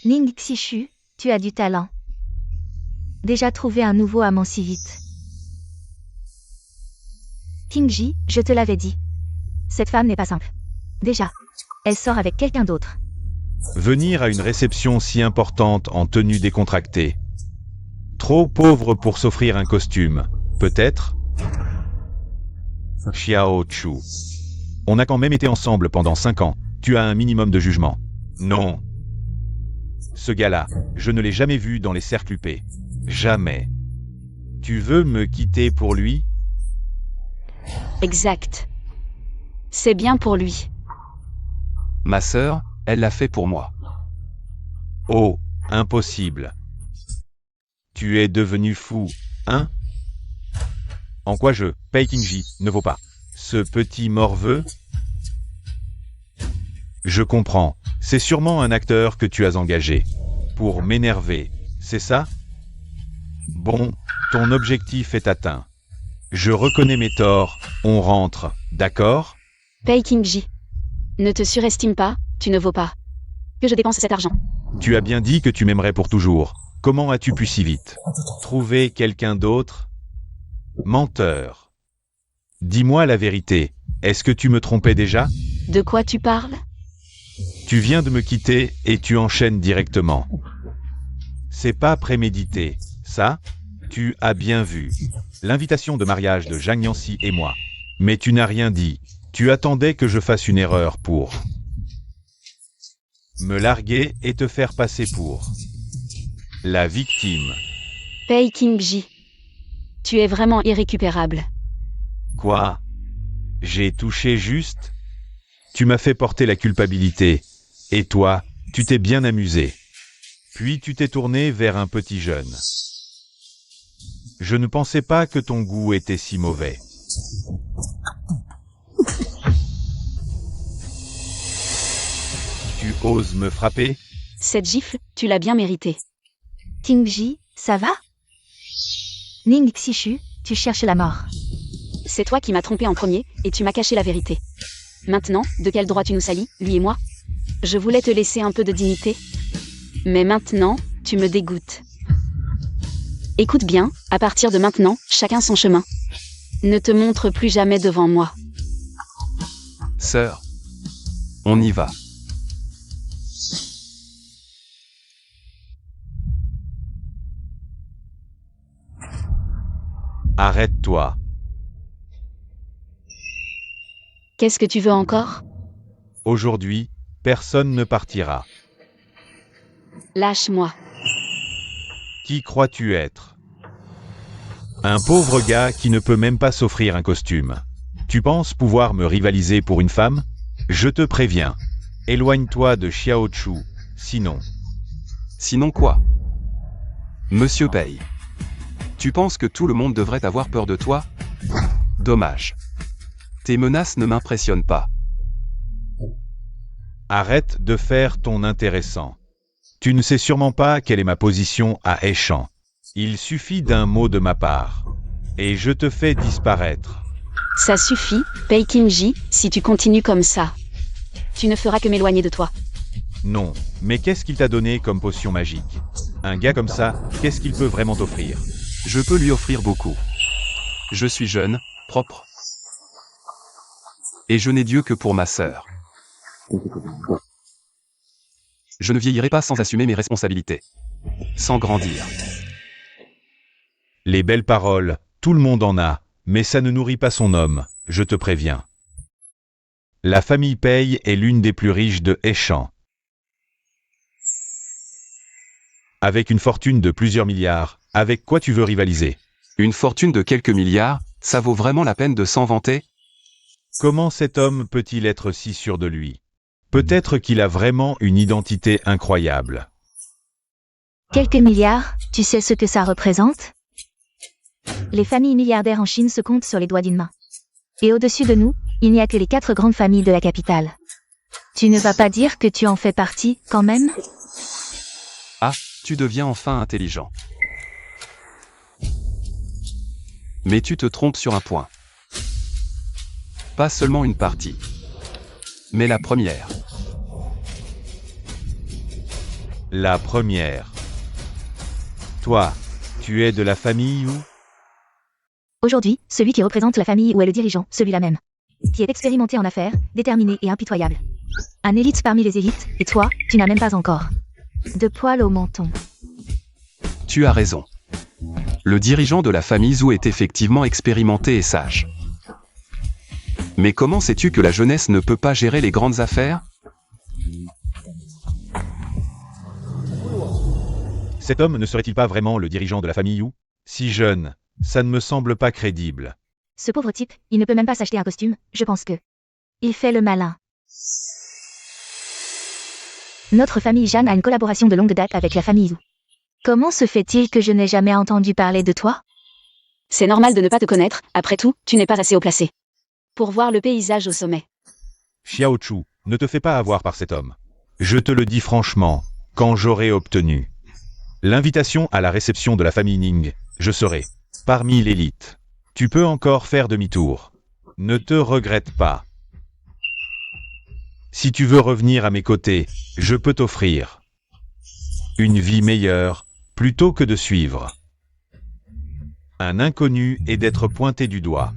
Ning Xishu, tu as du talent. Déjà trouvé un nouveau amant si vite. Kim-ji, je te l'avais dit. Cette femme n'est pas simple. Déjà, elle sort avec quelqu'un d'autre. Venir à une réception si importante en tenue décontractée. Trop pauvre pour s'offrir un costume, peut-être? Xiao Chu. On a quand même été ensemble pendant 5 ans. Tu as un minimum de jugement. Non. Ce gars-là, je ne l'ai jamais vu dans les cercles huppés. Jamais. Tu veux me quitter pour lui? Exact. C'est bien pour lui. Ma sœur, elle l'a fait pour moi. Oh, impossible. Tu es devenu fou, hein? En quoi Pei Kim-ji, ne vaut pas ce petit morveux? Je comprends. C'est sûrement un acteur que tu as engagé. Pour m'énerver, c'est ça? Bon, ton objectif est atteint. Je reconnais mes torts, on rentre, d'accord? Pei Kim-ji. Ne te surestime pas, tu ne vaux pas que je dépense cet argent. Tu as bien dit que tu m'aimerais pour toujours. Comment as-tu pu si vite trouver quelqu'un d'autre? Menteur. Dis-moi la vérité. Est-ce que tu me trompais déjà? De quoi tu parles? Tu viens de me quitter et tu enchaînes directement. C'est pas prémédité, ça? Tu as bien vu. L'invitation de mariage de Zhang Nianxi et moi. Mais tu n'as rien dit. Tu attendais que je fasse une erreur pour me larguer et te faire passer pour la victime. Pei Kim-ji. Tu es vraiment irrécupérable. Quoi? J'ai touché juste? Tu m'as fait porter la culpabilité. Et toi, tu t'es bien amusé. Puis tu t'es tourné vers un petit jeune. Je ne pensais pas que ton goût était si mauvais. Tu oses me frapper? Cette gifle, tu l'as bien méritée. Tingji, ça va? Ning Xishu, tu cherches la mort. C'est toi qui m'as trompé en premier, et tu m'as caché la vérité. Maintenant, de quel droit tu nous salis, lui et moi? Je voulais te laisser un peu de dignité. Mais maintenant, tu me dégoûtes. Écoute bien, à partir de maintenant, chacun son chemin. Ne te montre plus jamais devant moi. Sœur. On y va. Arrête-toi. Qu'est-ce que tu veux encore? Aujourd'hui, personne ne partira. Lâche-moi. Qui crois-tu être? Un pauvre gars qui ne peut même pas s'offrir un costume. Tu penses pouvoir me rivaliser pour une femme? Je te préviens. Éloigne-toi de Xiaochu, sinon... Sinon quoi? Monsieur Pei. Tu penses que tout le monde devrait avoir peur de toi? Dommage. Tes menaces ne m'impressionnent pas. Arrête de faire ton intéressant. Tu ne sais sûrement pas quelle est ma position à Eshan. Il suffit d'un mot de ma part. Et je te fais disparaître. Ça suffit, Pei Kinji, si tu continues comme ça. Tu ne feras que m'éloigner de toi. Non, mais qu'est-ce qu'il t'a donné comme potion magique? Un gars comme ça, qu'est-ce qu'il peut vraiment t'offrir? Je peux lui offrir beaucoup. Je suis jeune, propre. Et je n'ai Dieu que pour ma sœur. Je ne vieillirai pas sans assumer mes responsabilités. Sans grandir. Les belles paroles, tout le monde en a, mais ça ne nourrit pas son homme, je te préviens. La famille Pei est l'une des plus riches de Eshan. Avec une fortune de plusieurs milliards, avec quoi tu veux rivaliser? Une fortune de quelques milliards, ça vaut vraiment la peine de s'en vanter? Comment cet homme peut-il être si sûr de lui? Peut-être qu'il a vraiment une identité incroyable. Quelques milliards, tu sais ce que ça représente? Les familles milliardaires en Chine se comptent sur les doigts d'une main. Et au-dessus de nous, il n'y a que les 4 grandes familles de la capitale. Tu ne vas pas dire que tu en fais partie, quand même? Ah, tu deviens enfin intelligent. Mais tu te trompes sur un point. Pas seulement une partie. Mais la première. La première. Toi, tu es de la famille où? Aujourd'hui, celui qui représente la famille ou est le dirigeant, celui-là même. Qui est expérimenté en affaires, déterminé et impitoyable. Un élite parmi les élites, et toi, tu n'as même pas encore de poils au menton. Tu as raison. Le dirigeant de la famille Zhou est effectivement expérimenté et sage. Mais comment sais-tu que la jeunesse ne peut pas gérer les grandes affaires? Cet homme ne serait-il pas vraiment le dirigeant de la famille où? Si jeune, ça ne me semble pas crédible. Ce pauvre type, il ne peut même pas s'acheter un costume, je pense que... Il fait le malin. Notre famille Jeanne a une collaboration de longue date avec la famille Zhou. Comment se fait-il que je n'ai jamais entendu parler de toi? C'est normal de ne pas te connaître, après tout, tu n'es pas assez haut placé. Pour voir le paysage au sommet. Xiaochu, ne te fais pas avoir par cet homme. Je te le dis franchement, quand j'aurai obtenu l'invitation à la réception de la famille Ning, je serai parmi l'élite. Tu peux encore faire demi-tour. Ne te regrette pas. Si tu veux revenir à mes côtés, je peux t'offrir une vie meilleure, plutôt que de suivre un inconnu et d'être pointé du doigt.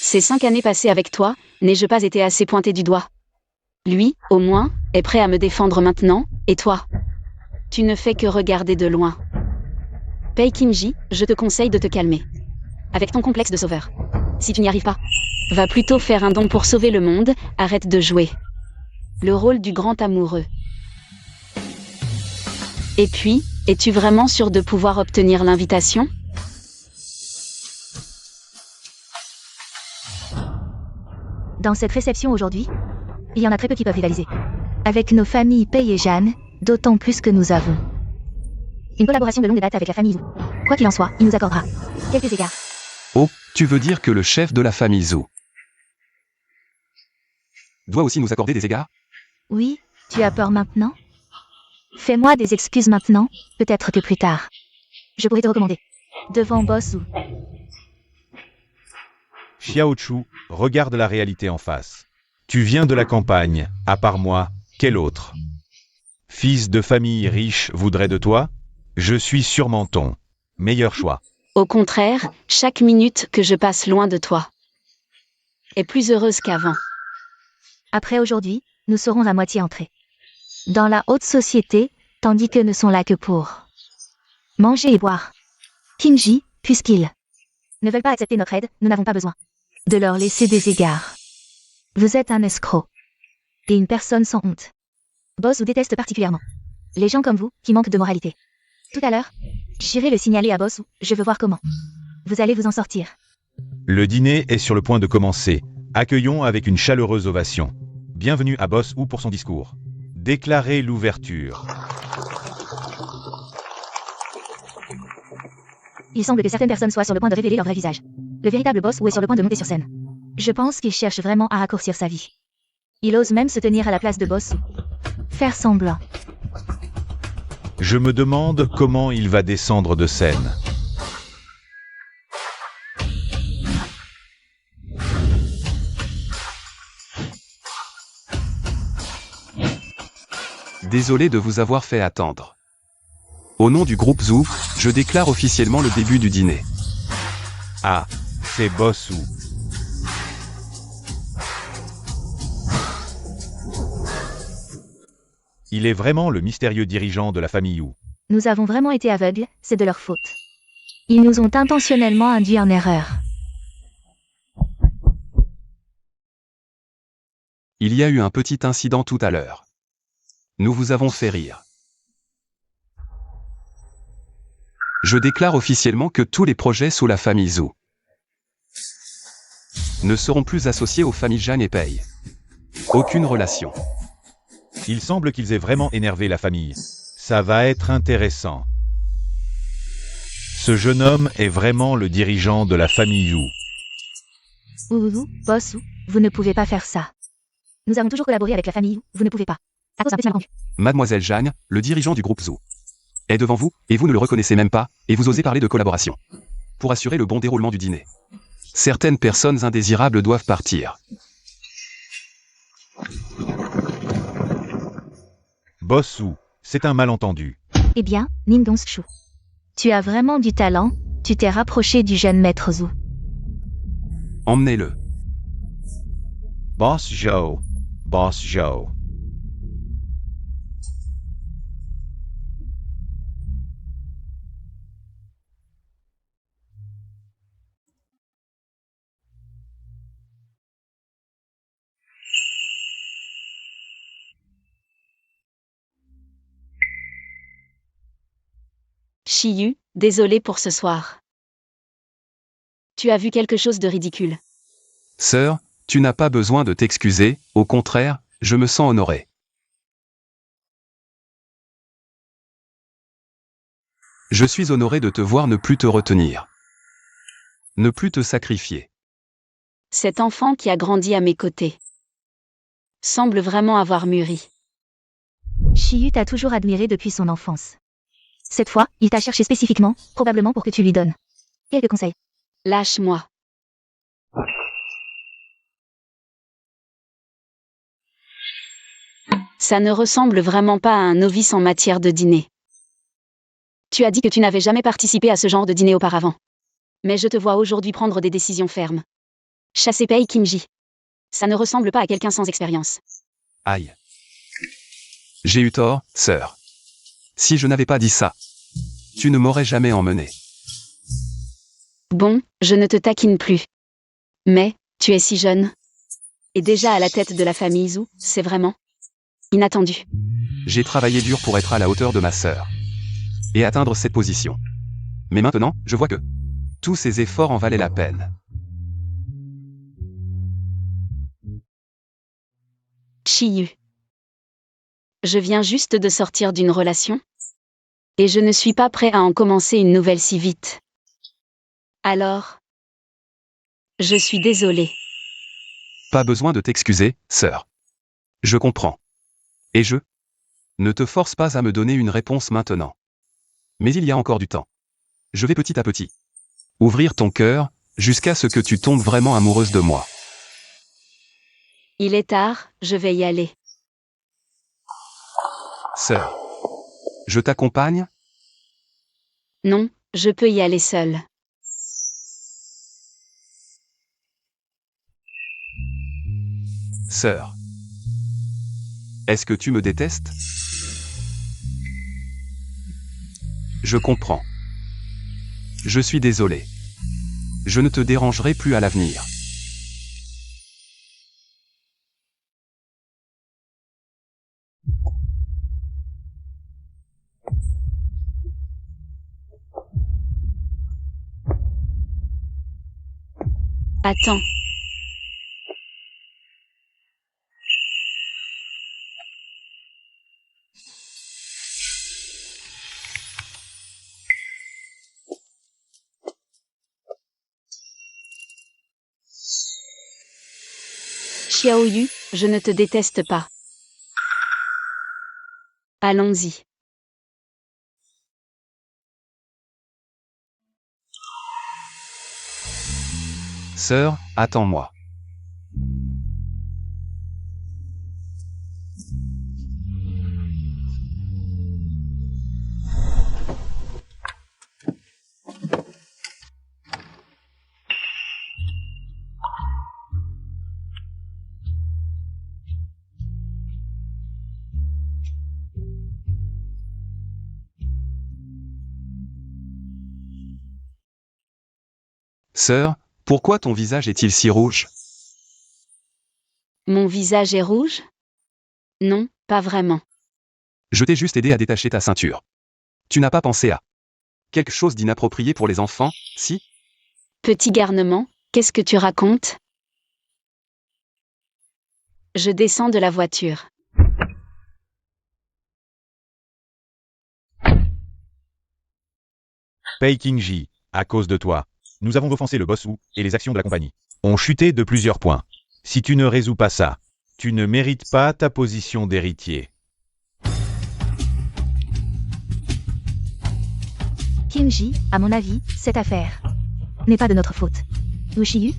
Ces 5 années passées avec toi, n'ai-je pas été assez pointé du doigt? Lui, au moins, est prêt à me défendre maintenant, et toi? Tu ne fais que regarder de loin. Pei Kinji, je te conseille de te calmer. Avec ton complexe de sauveur. Si tu n'y arrives pas, va plutôt faire un don pour sauver le monde, arrête de jouer le rôle du grand amoureux. Et puis, es-tu vraiment sûr de pouvoir obtenir l'invitation? Dans cette réception aujourd'hui, il y en a très peu qui peuvent rivaliser. Avec nos familles Pei et Jeanne, d'autant plus que nous avons une collaboration de longue date avec la famille Zhou. Quoi qu'il en soit, il nous accordera quelques égards. Oh, tu veux dire que le chef de la famille Zhou doit aussi nous accorder des égards? Oui, tu as peur maintenant? Fais-moi des excuses maintenant, peut-être que plus tard. Je pourrais te recommander. Devant Boss ou... Xiao Chu, regarde la réalité en face. Tu viens de la campagne, à part moi, quel autre? Fils de famille riche voudrait de toi? Je suis sûrement ton meilleur choix. Au contraire, chaque minute que je passe loin de toi est plus heureuse qu'avant. Après aujourd'hui, nous serons à moitié entrés dans la haute société, tandis que ne sont là que pour manger et boire. Qingji, puisqu'ils ne veulent pas accepter notre aide, nous n'avons pas besoin de leur laisser des égards. Vous êtes un escroc et une personne sans honte. Boss vous déteste particulièrement les gens comme vous, qui manquent de moralité. Tout à l'heure, j'irai le signaler à Boss, je veux voir comment vous allez vous en sortir. Le dîner est sur le point de commencer. Accueillons avec une chaleureuse ovation. Bienvenue à Boss Wu pour son discours. Déclarez l'ouverture. Il semble que certaines personnes soient sur le point de révéler leur vrai visage. Le véritable Boss Wu est sur le point de monter sur scène. Je pense qu'il cherche vraiment à raccourcir sa vie. Il ose même se tenir à la place de Boss Wu. Faire semblant. Je me demande comment il va descendre de scène. Désolé de vous avoir fait attendre. Au nom du groupe Zhu, je déclare officiellement le début du dîner. Ah, c'est Boss Wu. Il est vraiment le mystérieux dirigeant de la famille Wu. Nous avons vraiment été aveugles, c'est de leur faute. Ils nous ont intentionnellement induits en erreur. Il y a eu un petit incident tout à l'heure. Nous vous avons fait rire. Je déclare officiellement que tous les projets sous la famille Zhu ne seront plus associés aux familles Zhang et Pei. Aucune relation. Il semble qu'ils aient vraiment énervé la famille. Ça va être intéressant. Ce jeune homme est vraiment le dirigeant de la famille Wu. Ouh, Boss Wu, vous ne pouvez pas faire ça. Nous avons toujours collaboré avec la famille Wu, vous ne pouvez pas. À cause d'un petit malentendu. Mademoiselle Zhang, le dirigeant du groupe Zhu, est devant vous, et vous ne le reconnaissez même pas, et vous osez parler de collaboration. Pour assurer le bon déroulement du dîner. Certaines personnes indésirables doivent partir. Boss Wu, c'est un malentendu. Eh bien, Ning Dongshu. Tu as vraiment du talent, tu t'es rapproché du jeune maître Zhu. Emmenez-le. Boss Zhou. Boss Zhou. Shiyu, désolé pour ce soir. Tu as vu quelque chose de ridicule. Sœur, tu n'as pas besoin de t'excuser, au contraire, je me sens honoré. Je suis honoré de te voir ne plus te retenir. Ne plus te sacrifier. Cet enfant qui a grandi à mes côtés semble vraiment avoir mûri. Shiyu t'a toujours admiré depuis son enfance. Cette fois, il t'a cherché spécifiquement, probablement pour que tu lui donnes quelques conseils. Lâche-moi. Ça ne ressemble vraiment pas à un novice en matière de dîner. Tu as dit que tu n'avais jamais participé à ce genre de dîner auparavant. Mais je te vois aujourd'hui prendre des décisions fermes. Chasser Pei Qingji. Ça ne ressemble pas à quelqu'un sans expérience. Aïe. J'ai eu tort, sœur. Si je n'avais pas dit ça, tu ne m'aurais jamais emmené. Bon, je ne te taquine plus. Mais, tu es si jeune. Et déjà à la tête de la famille Zhu, c'est vraiment inattendu. J'ai travaillé dur pour être à la hauteur de ma sœur. Et atteindre cette position. Mais maintenant, je vois que tous ces efforts en valaient la peine. Shiyu. Je viens juste de sortir d'une relation. Et je ne suis pas prêt à en commencer une nouvelle si vite. Alors, je suis désolé. Pas besoin de t'excuser, sœur. Je comprends. Et je ne te force pas à me donner une réponse maintenant. Mais il y a encore du temps. Je vais petit à petit ouvrir ton cœur, jusqu'à ce que tu tombes vraiment amoureuse de moi. Il est tard, je vais y aller. Sœur. Je t'accompagne? Non, je peux y aller seule. Sœur. Est-ce que tu me détestes? Je comprends. Je suis désolé. Je ne te dérangerai plus à l'avenir. Attends. Xiaoyu, je ne te déteste pas. Allons-y. Sœur, attends-moi. Sœur, pourquoi ton visage est-il si rouge? Mon visage est rouge? Non, pas vraiment. Je t'ai juste aidé à détacher ta ceinture. Tu n'as pas pensé à quelque chose d'inapproprié pour les enfants, si? Petit garnement, qu'est-ce que tu racontes? Je descends de la voiture. Pei Qingji, à cause de toi. Nous avons offensé le boss Wu et les actions de la compagnie ont chuté de plusieurs points. Si tu ne résous pas ça, tu ne mérites pas ta position d'héritier. Qingji, à mon avis, cette affaire n'est pas de notre faute. Wu Shiyu,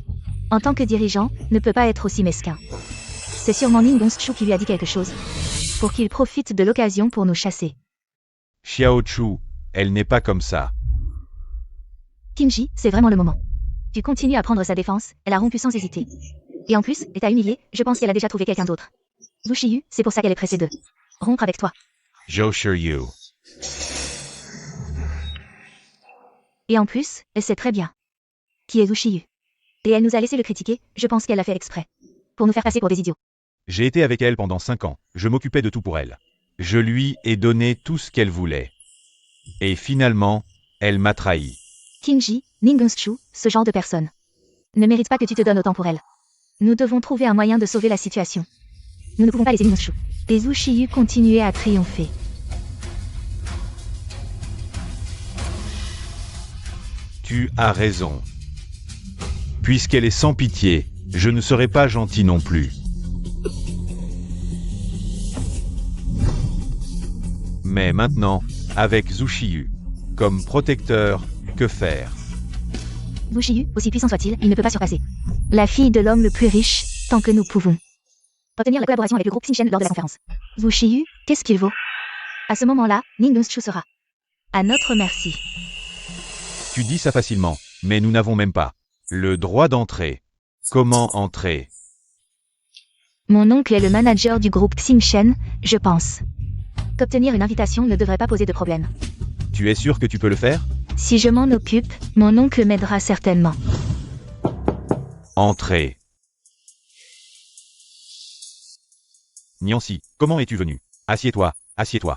en tant que dirigeant, ne peut pas être aussi mesquin. C'est sûrement Ning Gongshu qui lui a dit quelque chose, pour qu'il profite de l'occasion pour nous chasser. Xiao Chu, elle n'est pas comme ça. Qingji, c'est vraiment le moment. Tu continues à prendre sa défense, elle a rompu sans hésiter. Et en plus, elle t'a humilié, je pense qu'elle a déjà trouvé quelqu'un d'autre. Wu Shiyu, c'est pour ça qu'elle est pressée de rompre avec toi. Zhou Shiyu. Et en plus, elle sait très bien qui est Wu Shiyu. Et elle nous a laissé le critiquer, je pense qu'elle l'a fait exprès. Pour nous faire passer pour des idiots. J'ai été avec elle pendant 5 ans, je m'occupais de tout pour elle. Je lui ai donné tout ce qu'elle voulait. Et finalement, elle m'a trahi. Qingji, Ning Gongshu, ce genre de personne ne mérite pas que tu te donnes autant pour elle. Nous devons trouver un moyen de sauver la situation. Nous ne pouvons pas laisser Ning Gongshu et Wu Shiyu continuer à triompher. Tu as raison. Puisqu'elle est sans pitié, je ne serai pas gentil non plus. Mais maintenant, avec Zhu Shiyu comme protecteur, que faire? Wu Shiyu, aussi puissant soit-il, il ne peut pas surpasser la fille de l'homme le plus riche, tant que nous pouvons obtenir la collaboration avec le groupe Xingchen lors de la conférence. Wu Shiyu, qu'est-ce qu'il vaut? À ce moment-là, Ning Gongshu sera à notre merci. Tu dis ça facilement, mais nous n'avons même pas le droit d'entrer. Comment entrer? Mon oncle est le manager du groupe Xingchen, je pense qu'obtenir une invitation ne devrait pas poser de problème. Tu es sûr que tu peux le faire? Si je m'en occupe, mon oncle m'aidera certainement. Entrer. Niancy, comment es-tu venu? Assieds-toi, assieds-toi.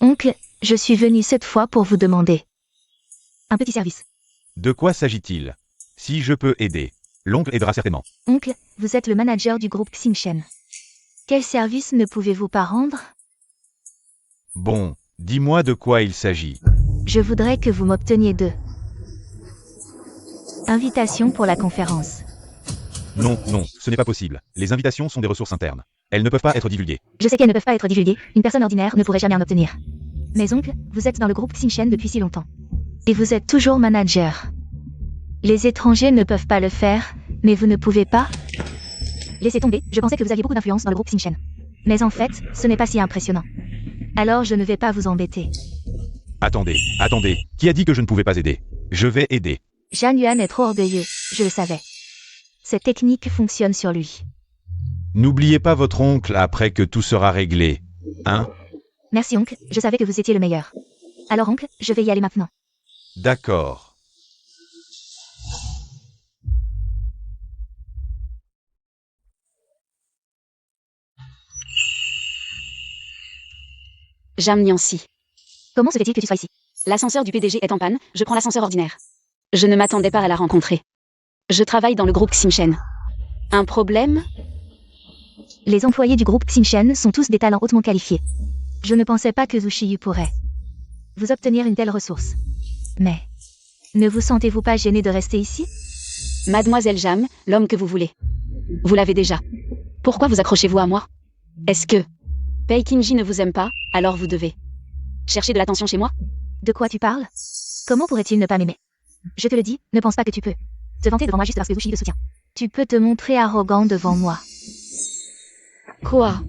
Oncle, je suis venu cette fois pour vous demander un petit service. De quoi s'agit-il? Si je peux aider, l'oncle aidera certainement. Oncle, vous êtes le manager du groupe Xingchen. Quel service ne pouvez-vous pas rendre? Bon, dis-moi de quoi il s'agit. Je voudrais que vous m'obteniez 2 invitations pour la conférence. Non, non, ce n'est pas possible. Les invitations sont des ressources internes. Elles ne peuvent pas être divulguées. Je sais qu'elles ne peuvent pas être divulguées, une personne ordinaire ne pourrait jamais en obtenir. Mais oncle, vous êtes dans le groupe Xinchen depuis si longtemps. Et vous êtes toujours manager. Les étrangers ne peuvent pas le faire, mais vous ne pouvez pas. Laissez tomber, je pensais que vous aviez beaucoup d'influence dans le groupe Xinchen. Mais en fait, ce n'est pas si impressionnant. Alors je ne vais pas vous embêter. Attendez, attendez, qui a dit que je ne pouvais pas aider? Je vais aider. Zhan Yuan est trop orgueilleux, je le savais. Cette technique fonctionne sur lui. N'oubliez pas votre oncle après que tout sera réglé. Hein? Merci oncle, je savais que vous étiez le meilleur. Alors oncle, je vais y aller maintenant. D'accord. Jam Niancy. Comment se fait-il que tu sois ici? L'ascenseur du PDG est en panne, je prends l'ascenseur ordinaire. Je ne m'attendais pas à la rencontrer. Je travaille dans le groupe Xinchen. Un problème? Les employés du groupe Xinchen sont tous des talents hautement qualifiés. Je ne pensais pas que Zhu Shiyu pourrait vous obtenir une telle ressource. Mais, ne vous sentez-vous pas gêné de rester ici? Mademoiselle Jam, l'homme que vous voulez. Vous l'avez déjà. Pourquoi vous accrochez-vous à moi? Est-ce que Pei Qingji ne vous aime pas, alors vous devez chercher de l'attention chez moi? De quoi tu parles? Comment pourrait-il ne pas m'aimer? Je te le dis, ne pense pas que tu peux te vanter devant moi juste parce que Zhu Shiyu te soutient. Tu peux te montrer arrogant devant moi. Quoi?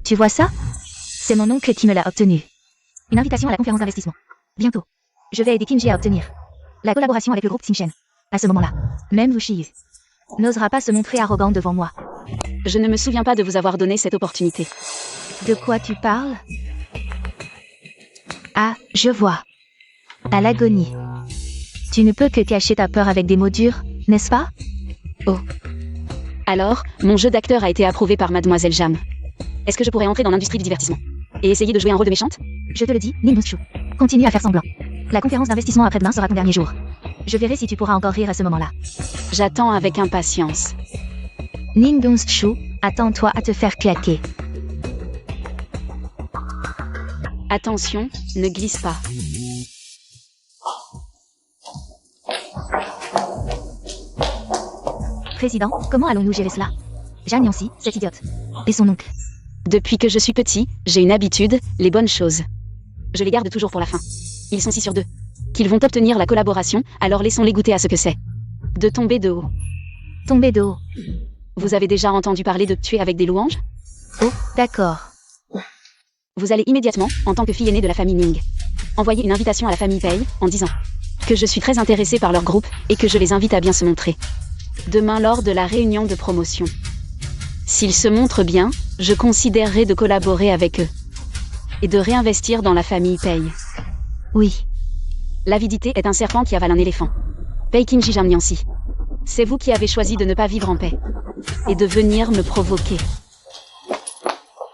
Tu vois ça? C'est mon oncle qui me l'a obtenu. Une invitation à la conférence d'investissement. Bientôt. Je vais aider Qingji à obtenir la collaboration avec le groupe Xinchen. À ce moment-là, même Zhu Shiyu n'osera pas se montrer arrogant devant moi. Je ne me souviens pas de vous avoir donné cette opportunité. De quoi tu parles? Ah, je vois. À l'agonie. Tu ne peux que cacher ta peur avec des mots durs, n'est-ce pas? Oh. Alors, mon jeu d'acteur a été approuvé par Mademoiselle Jam. Est-ce que je pourrais entrer dans l'industrie du divertissement et essayer de jouer un rôle de méchante? Je te le dis, Ning Dongzhu. Continue à faire semblant. La conférence d'investissement après-demain sera ton dernier jour. Je verrai si tu pourras encore rire à ce moment-là. J'attends avec impatience. Ning Dongzhu, attends-toi à te faire claquer. Attention, ne glisse pas. Président, comment allons-nous gérer cela? Zhan Niancy, cette idiote. Et son oncle. Depuis que je suis petit, j'ai une habitude, les bonnes choses. Je les garde toujours pour la fin. Ils sont 6 sur 2. Qu'ils vont obtenir la collaboration, alors laissons-les goûter à ce que c'est. De tomber de haut. Tomber de haut. Vous avez déjà entendu parler de tuer avec des louanges? Oh, d'accord. Vous allez immédiatement, en tant que fille aînée de la famille Ning, envoyer une invitation à la famille Pei, en disant que je suis très intéressée par leur groupe, et que je les invite à bien se montrer. Demain lors de la réunion de promotion. S'ils se montrent bien, je considérerai de collaborer avec eux. Et de réinvestir dans la famille Pei. Oui. L'avidité est un serpent qui avale un éléphant. Pei Qingji Jam Niancy. C'est vous qui avez choisi de ne pas vivre en paix. Et de venir me provoquer.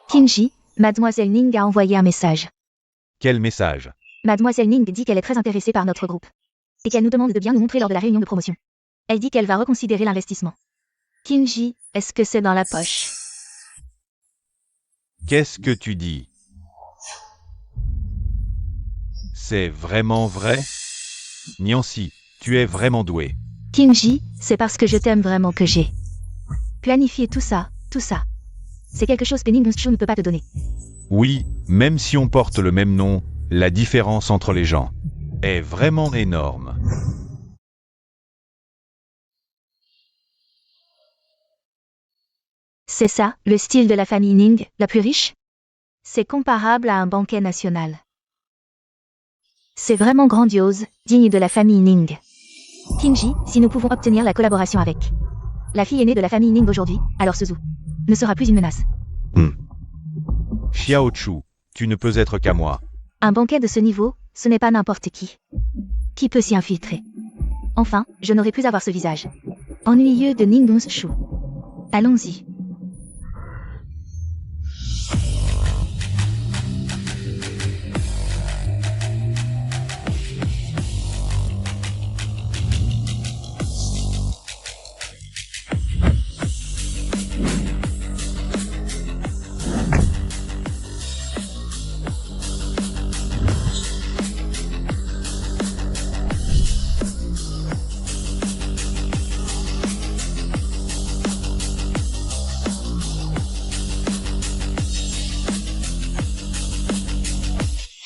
Qingji, Mademoiselle Ning a envoyé un message. Quel message? Mademoiselle Ning dit qu'elle est très intéressée par notre groupe. Et qu'elle nous demande de bien nous montrer lors de la réunion de promotion. Elle dit qu'elle va reconsidérer l'investissement. Qingji, est-ce que c'est dans la poche? Qu'est-ce que tu dis? C'est vraiment vrai? Niancy, tu es vraiment doué. Qingji, c'est parce que je t'aime vraiment que j'ai planifié tout ça, tout ça. C'est quelque chose que Ning Dongzhu ne peut pas te donner. Oui, même si on porte le même nom, la différence entre les gens est vraiment énorme. C'est ça, le style de la famille Ning, la plus riche? C'est comparable à un banquet national. C'est vraiment grandiose, digne de la famille Ning. Qingji, si nous pouvons obtenir la collaboration avec la fille aînée de la famille Ning aujourd'hui, alors Suzu ne sera plus une menace. Xiao Chu, tu ne peux être qu'à moi. Un banquet de ce niveau, ce n'est pas n'importe qui. Qui peut s'y infiltrer? Enfin, je n'aurai plus à voir ce visage ennuyeux de Ning Dongzhu. Allons-y.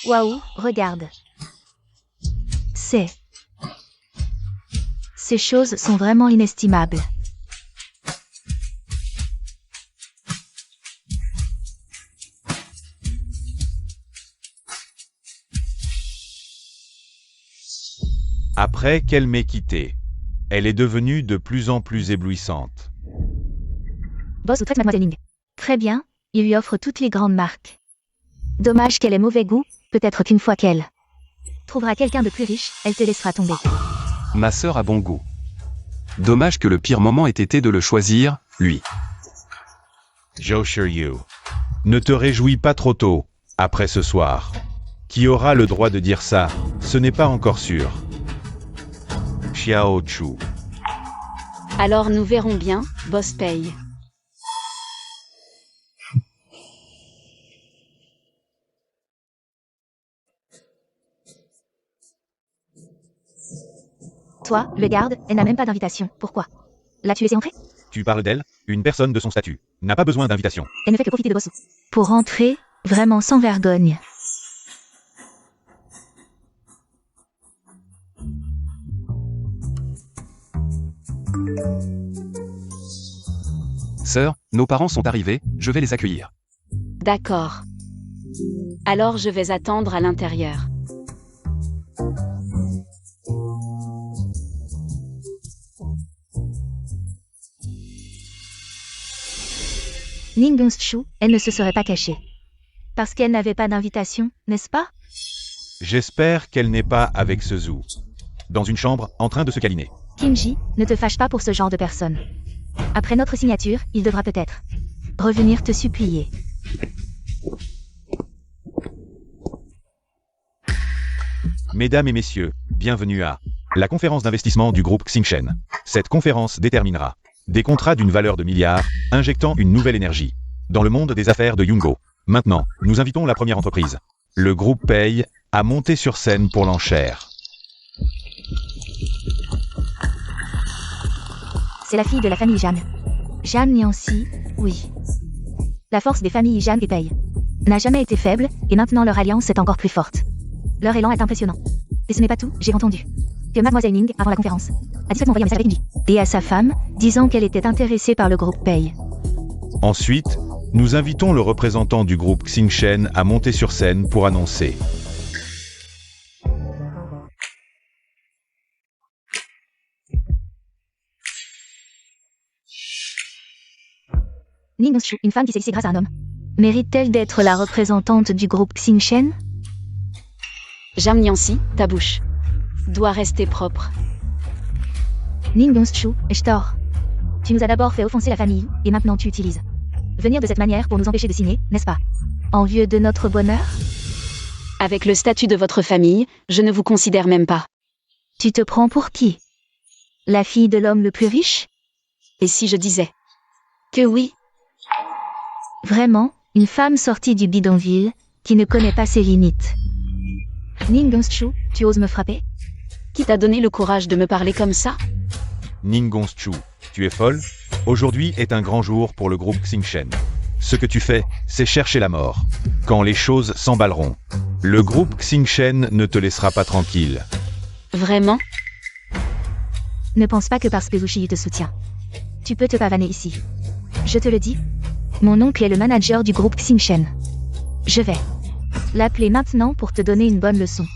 Waouh, regarde. Ces choses sont vraiment inestimables. Après qu'elle m'ait quitté, elle est devenue de plus en plus éblouissante. Boss ou traite Mademoiselle Ning. Très bien, il lui offre toutes les grandes marques. Dommage qu'elle ait mauvais goût, peut-être qu'une fois qu'elle trouvera quelqu'un de plus riche, elle te laissera tomber. Ma sœur a bon goût. Dommage que le pire moment ait été de le choisir, lui. Zhou Shiyu. Ne te réjouis pas trop tôt, après ce soir. Qui aura le droit de dire ça, ce n'est pas encore sûr. Xiao Chu. Alors nous verrons bien, boss paye. Toi, le garde, elle n'a même pas d'invitation. Pourquoi? Là tu laissé entrer? Tu parles d'elle? Une personne de son statut n'a pas besoin d'invitation. Elle ne fait que profiter de Bossou. Pour entrer, vraiment sans vergogne. Sœur, nos parents sont arrivés, je vais les accueillir. D'accord. Alors je vais attendre à l'intérieur. Ning Gongchu, elle ne se serait pas cachée. Parce qu'elle n'avait pas d'invitation, n'est-ce pas? J'espère qu'elle n'est pas avec ce Zhu. Dans une chambre, en train de se câliner. Kimji, ne te fâche pas pour ce genre de personne. Après notre signature, il devra peut-être revenir te supplier. Mesdames et messieurs, bienvenue à la conférence d'investissement du groupe Xingshen. Cette conférence déterminera des contrats d'une valeur de milliards, injectant une nouvelle énergie dans le monde des affaires de Yungo. Maintenant, nous invitons la première entreprise, le groupe Pei, à monter sur scène pour l'enchère. C'est la fille de la famille Jeanne. Jeanne Niancy, oui. La force des familles Jeanne et Pei n'a jamais été faible, et maintenant leur alliance est encore plus forte. Leur élan est impressionnant. Et ce n'est pas tout, j'ai entendu que Mademoiselle Ning, avant la conférence, a discrètement envoyé un message à Kimji et à sa femme, disant qu'elle était intéressée par le groupe Pei. Ensuite, nous invitons le représentant du groupe Xingshen à monter sur scène pour annoncer. Ning Gongchu, une femme qui s'est lissée grâce à un homme, mérite-t-elle d'être la représentante du groupe Xingshen? Jam Niancy, ta bouche doit rester propre. Ning Gongchu, ai-je tort? Tu nous as d'abord fait offenser la famille, et maintenant tu utilises venir de cette manière pour nous empêcher de signer, n'est-ce pas? Envieux de notre bonheur? Avec le statut de votre famille, je ne vous considère même pas. Tu te prends pour qui? La fille de l'homme le plus riche? Et si je disais que oui? Vraiment, une femme sortie du bidonville, qui ne connaît pas ses limites. Ning Gongchu, tu oses me frapper? Qui t'a donné le courage de me parler comme ça? Ning Gongchu, tu es folle? Aujourd'hui est un grand jour pour le groupe Xingshen. Ce que tu fais, c'est chercher la mort. Quand les choses s'emballeront, le groupe Xingshen ne te laissera pas tranquille. Vraiment? Ne pense pas que parce que Wushi te soutient, tu peux te pavaner ici. Je te le dis, mon oncle est le manager du groupe Xingshen. Je vais l'appeler maintenant pour te donner une bonne leçon.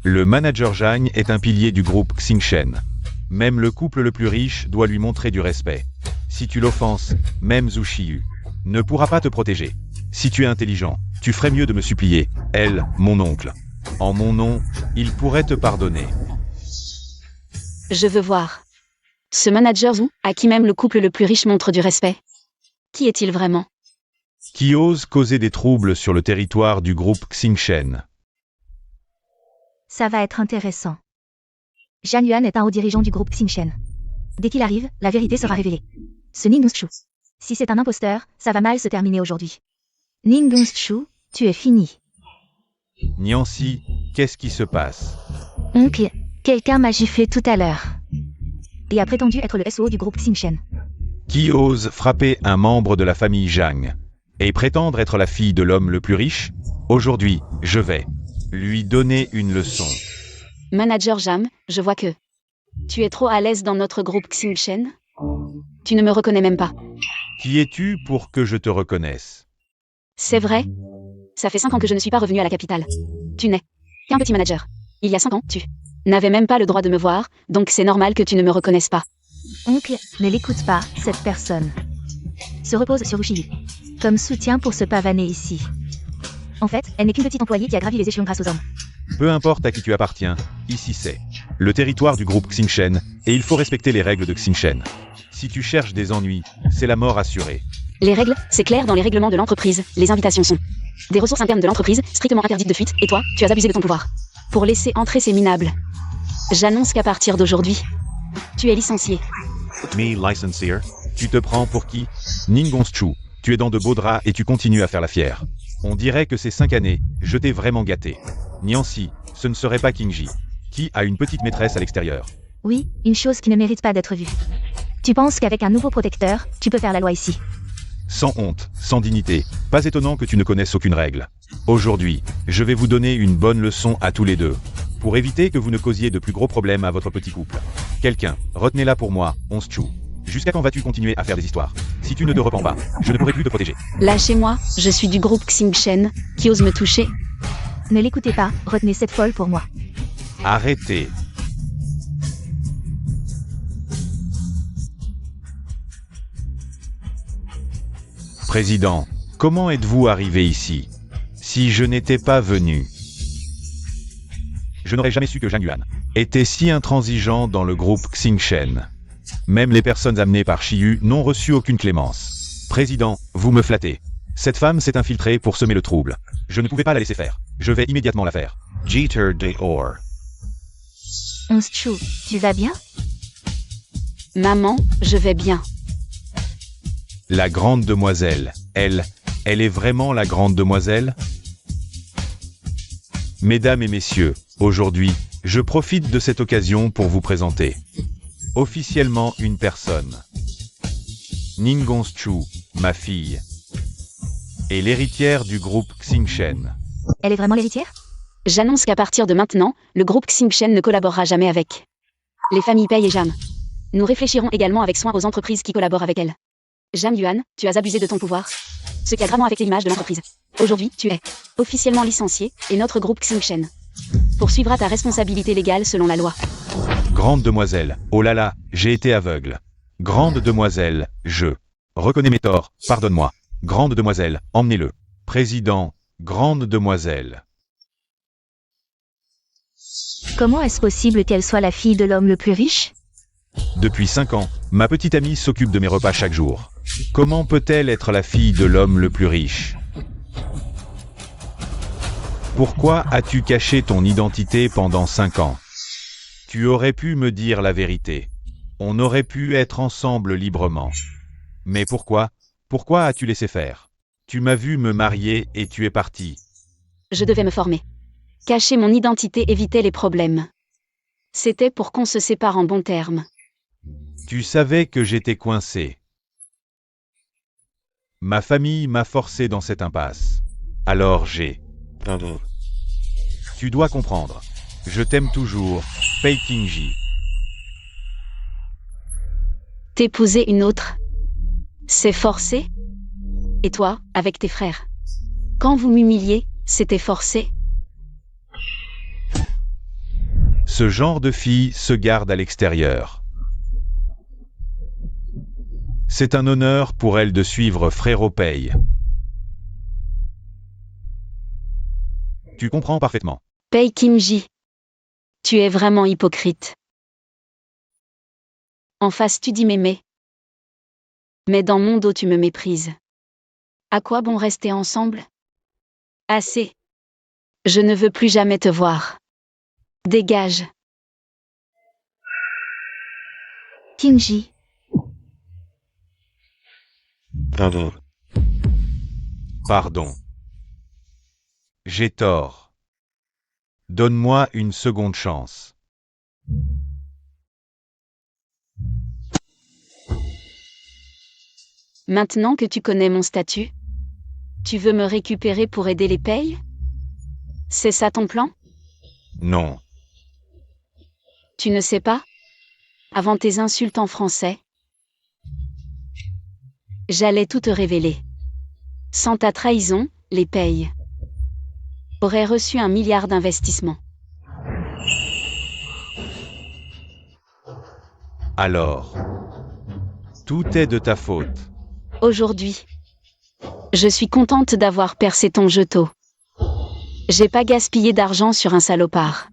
Le manager Zhang est un pilier du groupe Xingshen. Même le couple le plus riche doit lui montrer du respect. Si tu l'offenses, même Zhu Shiyu ne pourra pas te protéger. Si tu es intelligent, tu ferais mieux de me supplier, elle, mon oncle. En mon nom, il pourrait te pardonner. Je veux voir. Ce manager Zhu, à qui même le couple le plus riche montre du respect. Qui est-il vraiment? Qui ose causer des troubles sur le territoire du groupe Xingshen. Ça va être intéressant. Zhang Yuan est un haut dirigeant du groupe Xingshen. Dès qu'il arrive, la vérité sera révélée. Ce Ning Gongchu. Si c'est un imposteur, ça va mal se terminer aujourd'hui. Ning Gongchu, tu es fini. Niancy, qu'est-ce qui se passe? Oncle, quelqu'un m'a giflé tout à l'heure. Et a prétendu être le SO du groupe Xingshen. Qui ose frapper un membre de la famille Zhang et prétendre être la fille de l'homme le plus riche? Aujourd'hui, je vais Lui donner une leçon. Manager Jam, je vois que tu es trop à l'aise dans notre groupe Xingchen. Tu ne me reconnais même pas. Qui es-tu pour que je te reconnaisse? C'est vrai? Ça fait 5 ans que je ne suis pas revenu à la capitale. Tu n'es qu'un petit manager. Il y a 5 ans, tu n'avais même pas le droit de me voir, donc c'est normal que tu ne me reconnaisses pas. Oncle, ne l'écoute pas, cette personne. Se repose sur Wushi comme soutien pour se pavaner ici. En fait, elle n'est qu'une petite employée qui a gravi les échelons grâce aux hommes. Peu importe à qui tu appartiens, ici c'est le territoire du groupe Xingchen, et il faut respecter les règles de Xingchen. Si tu cherches des ennuis, c'est la mort assurée. Les règles, c'est clair dans les règlements de l'entreprise. Les invitations sont des ressources internes de l'entreprise, strictement interdites de fuite, et toi, tu as abusé de ton pouvoir. Pour laisser entrer ces minables. J'annonce qu'à partir d'aujourd'hui, tu es licencié. Me licencier? Tu te prends pour qui? Ningongchu, tu es dans de beaux draps et tu continues à faire la fière. On dirait que ces 5 années, je t'ai vraiment gâté. Niancy, ce ne serait pas Kingji, qui a une petite maîtresse à l'extérieur. Oui, une chose qui ne mérite pas d'être vue. Tu penses qu'avec un nouveau protecteur, tu peux faire la loi ici. Sans honte, sans dignité, pas étonnant que tu ne connaisses aucune règle. Aujourd'hui, je vais vous donner une bonne leçon à tous les deux, pour éviter que vous ne causiez de plus gros problèmes à votre petit couple. Quelqu'un, retenez-la pour moi, Onschu. Jusqu'à quand vas-tu continuer à faire des histoires? Si tu ne te repens pas, je ne pourrai plus te protéger. Lâchez-moi, je suis du groupe Xingchen, qui ose me toucher. Ne l'écoutez pas, retenez cette folle pour moi. Arrêtez. Président, comment êtes-vous arrivé ici? Si je n'étais pas venu, je n'aurais jamais su que Zhang Yuan était si intransigeant dans le groupe Xingchen. Même les personnes amenées par Shiyu n'ont reçu aucune clémence. Président, vous me flattez. Cette femme s'est infiltrée pour semer le trouble. Je ne pouvais pas la laisser faire. Je vais immédiatement la faire. Jeter Deor. Onschu, tu vas bien? Maman, je vais bien. La grande demoiselle, elle est vraiment la grande demoiselle? Mesdames et messieurs, aujourd'hui, je profite de cette occasion pour vous présenter officiellement une personne. Ningongchu, ma fille, est l'héritière du groupe Xingchen. Elle est vraiment l'héritière? J'annonce qu'à partir de maintenant, le groupe Xingchen ne collaborera jamais avec les familles Pei et Jam. Nous réfléchirons également avec soin aux entreprises qui collaborent avec elles. Jam Yuan, tu as abusé de ton pouvoir, ce qui a gravement affecté l'image de l'entreprise. Aujourd'hui, tu es officiellement licencié, et notre groupe Xingchen poursuivra ta responsabilité légale selon la loi. Grande demoiselle, oh là là, j'ai été aveugle. Grande demoiselle, je reconnais mes torts, pardonne-moi. Grande demoiselle, emmenez-le. Président, grande demoiselle. Comment est-ce possible qu'elle soit la fille de l'homme le plus riche? Depuis 5 ans, ma petite amie s'occupe de mes repas chaque jour. Comment peut-elle être la fille de l'homme le plus riche? Pourquoi as-tu caché ton identité pendant 5 ans? Tu aurais pu me dire la vérité. On aurait pu être ensemble librement. Mais pourquoi? Pourquoi as-tu laissé faire? Tu m'as vu me marier et tu es parti. Je devais me former. Cacher mon identité évitait les problèmes. C'était pour qu'on se sépare en bons termes. Tu savais que j'étais coincé. Ma famille m'a forcé dans cette impasse. Alors j'ai... Tu dois comprendre. Je t'aime toujours, Pei Kingji. T'épouser une autre, c'est forcé? Et toi, avec tes frères? Quand vous m'humiliez, c'était forcé? Ce genre de fille se garde à l'extérieur. C'est un honneur pour elle de suivre Frérot Pei. Tu comprends parfaitement. Pei Kimji, tu es vraiment hypocrite. En face tu dis m'aimer. Mais dans mon dos tu me méprises. À quoi bon rester ensemble? Assez. Je ne veux plus jamais te voir. Dégage. Kingji, Pardon. J'ai tort. Donne-moi une seconde chance. Maintenant que tu connais mon statut, tu veux me récupérer pour aider les Pei? C'est ça ton plan? Non. Tu ne sais pas? Avant tes insultes en français, j'allais tout te révéler. Sans ta trahison, les payes auraient reçu 1 milliard d'investissements. Alors, tout est de ta faute. Aujourd'hui, je suis contente d'avoir percé ton jeton. J'ai pas gaspillé d'argent sur un salopard.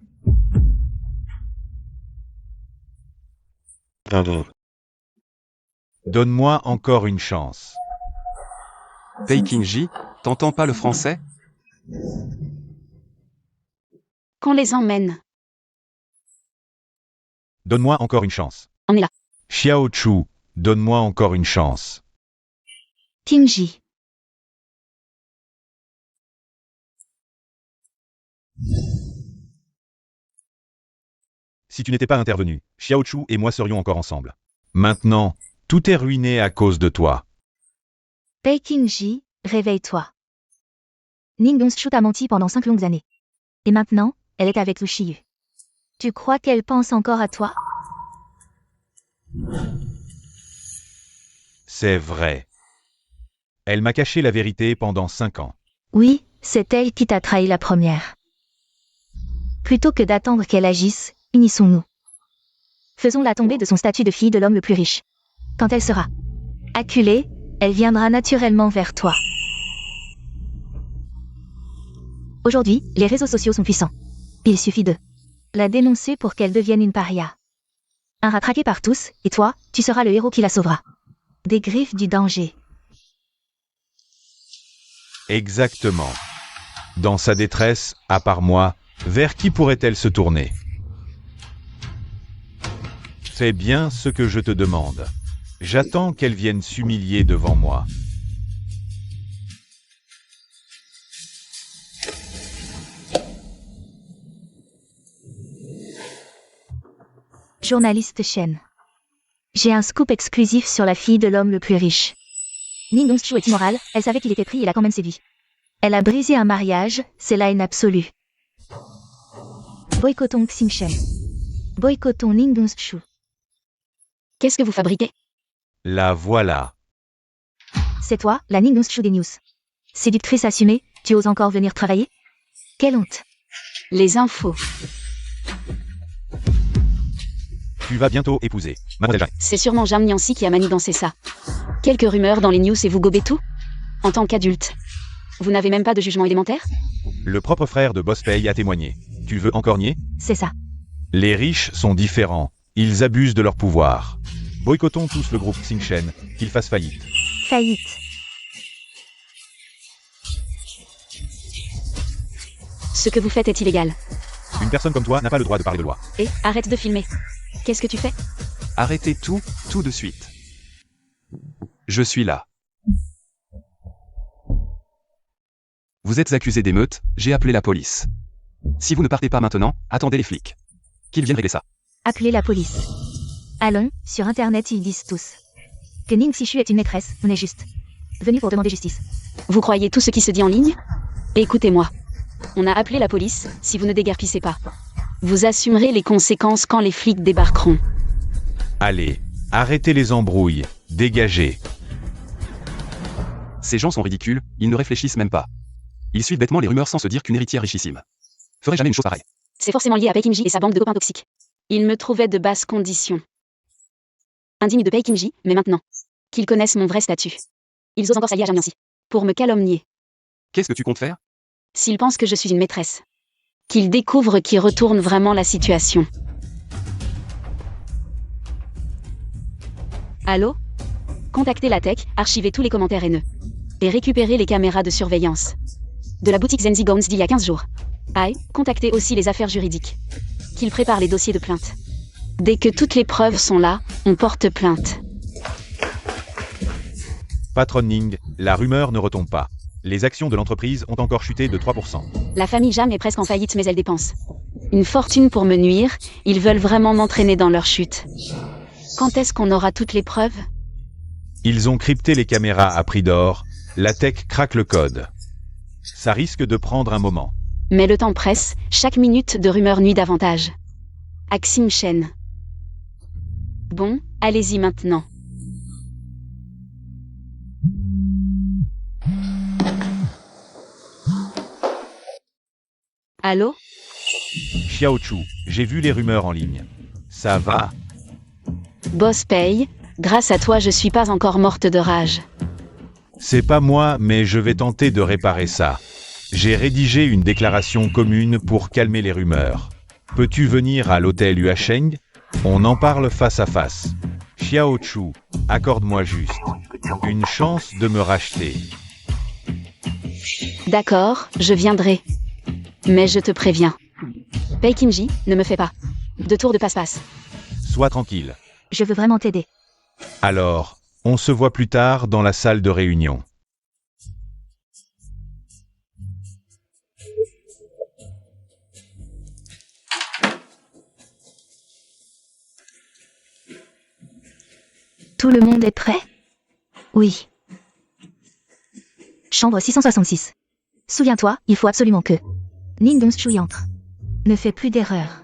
Donne-moi encore une chance. Peikinji, t'entends pas le français? Qu'on les emmène. Donne-moi encore une chance. On est là. Xiao Chu, donne-moi encore une chance. Tingji. Si tu n'étais pas intervenu, Xiao Chu et moi serions encore ensemble. Maintenant, tout est ruiné à cause de toi. Peikinji, réveille-toi. Ning Dongsu t'a menti pendant 5 longues années. Et maintenant, elle est avec Lu Shiyu. Tu crois qu'elle pense encore à toi? C'est vrai. Elle m'a caché la vérité pendant 5 ans. Oui, c'est elle qui t'a trahi la première. Plutôt que d'attendre qu'elle agisse, unissons-nous. Faisons-la tomber de son statut de fille de l'homme le plus riche. Quand elle sera acculée, elle viendra naturellement vers toi. Aujourd'hui, les réseaux sociaux sont puissants. Il suffit de la dénoncer pour qu'elle devienne une paria. Un rat traqué par tous, et toi, tu seras le héros qui la sauvera. Des griffes du danger. Exactement. Dans sa détresse, à part moi, vers qui pourrait-elle se tourner? Fais bien ce que je te demande. J'attends qu'elle vienne s'humilier devant moi. Journaliste Shen. J'ai un scoop exclusif sur la fille de l'homme le plus riche. Ning Dongsu est immorale, elle savait qu'il était pris et l'a quand même séduit. Elle a brisé un mariage, c'est la haine absolue. Boycottons Xingchen. Boycottons Ning Dongsu. Qu'est-ce que vous fabriquez? La voilà. C'est toi, la Ning Dongsu des news. Séductrice assumée, tu oses encore venir travailler? Quelle honte. Les infos. Tu vas bientôt épouser Mademoiselle Jane. C'est sûrement Jam Niancy qui a manigancé ça. Quelques rumeurs dans les news et vous gobez tout? En tant qu'adulte, vous n'avez même pas de jugement élémentaire? Le propre frère de Boss Pay a témoigné. Tu veux encore nier? C'est ça. Les riches sont différents. Ils abusent de leur pouvoir. Boycottons tous le groupe Xingchen, qu'il fasse faillite. Faillite. Ce que vous faites est illégal. Une personne comme toi n'a pas le droit de parler de loi. Et arrête de filmer. Qu'est-ce que tu fais? Arrêtez tout, tout de suite. Je suis là. Vous êtes accusé d'émeute, j'ai appelé la police. Si vous ne partez pas maintenant, attendez les flics. Qu'ils viennent régler ça. Appelez la police. Allons, sur internet ils disent tous que Ning Xishu est une maîtresse, on est juste venu pour demander justice. Vous croyez tout ce qui se dit en ligne? Écoutez-moi. On a appelé la police, si vous ne déguerpissez pas. Vous assumerez les conséquences quand les flics débarqueront. Allez, arrêtez les embrouilles, dégagez. Ces gens sont ridicules, ils ne réfléchissent même pas. Ils suivent bêtement les rumeurs sans se dire qu'une héritière richissime ferait jamais une chose pareille. C'est forcément lié à Peikinji et sa bande de copains toxiques. Ils me trouvaient de basses conditions. Indigne de Peikinji, mais maintenant qu'ils connaissent mon vrai statut, ils osent encore s'allier à Jam Niancy pour me calomnier. Qu'est-ce que tu comptes faire? S'ils pensent que je suis une maîtresse, qu'ils découvrent qui retourne vraiment la situation. Allô? Contactez la tech, archivez tous les commentaires haineux. Et récupérez les caméras de surveillance de la boutique Zenzi Gowns d'il y a 15 jours. Contactez aussi les affaires juridiques. Qu'ils préparent les dossiers de plainte. Dès que toutes les preuves sont là, on porte plainte. Patron Ning, la rumeur ne retombe pas. Les actions de l'entreprise ont encore chuté de 3%. La famille Jam est presque en faillite mais elle dépense une fortune pour me nuire, ils veulent vraiment m'entraîner dans leur chute. Quand est-ce qu'on aura toutes les preuves? Ils ont crypté les caméras à prix d'or, la tech craque le code. Ça risque de prendre un moment. Mais le temps presse, chaque minute de rumeur nuit davantage. Axim Chen. Bon, allez-y maintenant. Allô? Xiao Chu, j'ai vu les rumeurs en ligne. Ça va? Boss paye, grâce à toi je suis pas encore morte de rage. C'est pas moi, mais je vais tenter de réparer ça. J'ai rédigé une déclaration commune pour calmer les rumeurs. Peux-tu venir à l'hôtel Huacheng? On en parle face à face. Xiao Chu, accorde-moi juste une chance de me racheter. D'accord, je viendrai. Mais je te préviens. Pei Kinji, ne me fais pas de tour de passe-passe. Sois tranquille. Je veux vraiment t'aider. Alors, on se voit plus tard dans la salle de réunion. Tout le monde est prêt? Oui. Chambre 666. Souviens-toi, il faut absolument que Ning Dongchu y entre. Ne fais plus d'erreur.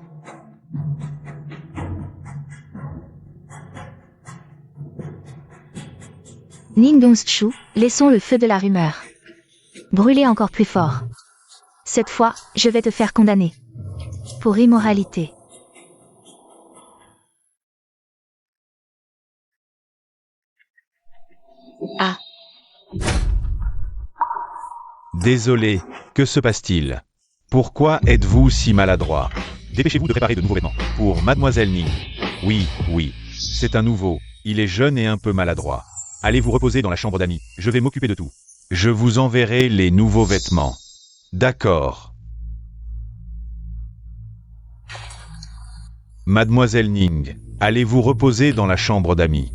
Ning Dongchu, laissons le feu de la rumeur brûler encore plus fort. Cette fois, je vais te faire condamner pour immoralité. Ah, Désolé, que se passe-t-il? Pourquoi êtes-vous si maladroit? Dépêchez-vous de préparer de nouveaux vêtements. Pour Mademoiselle Ning. Oui, c'est un nouveau. Il est jeune et un peu maladroit. Allez vous reposer dans la chambre d'amis, je vais m'occuper de tout. Je vous enverrai les nouveaux vêtements. D'accord. Mademoiselle Ning, allez vous reposer dans la chambre d'amis.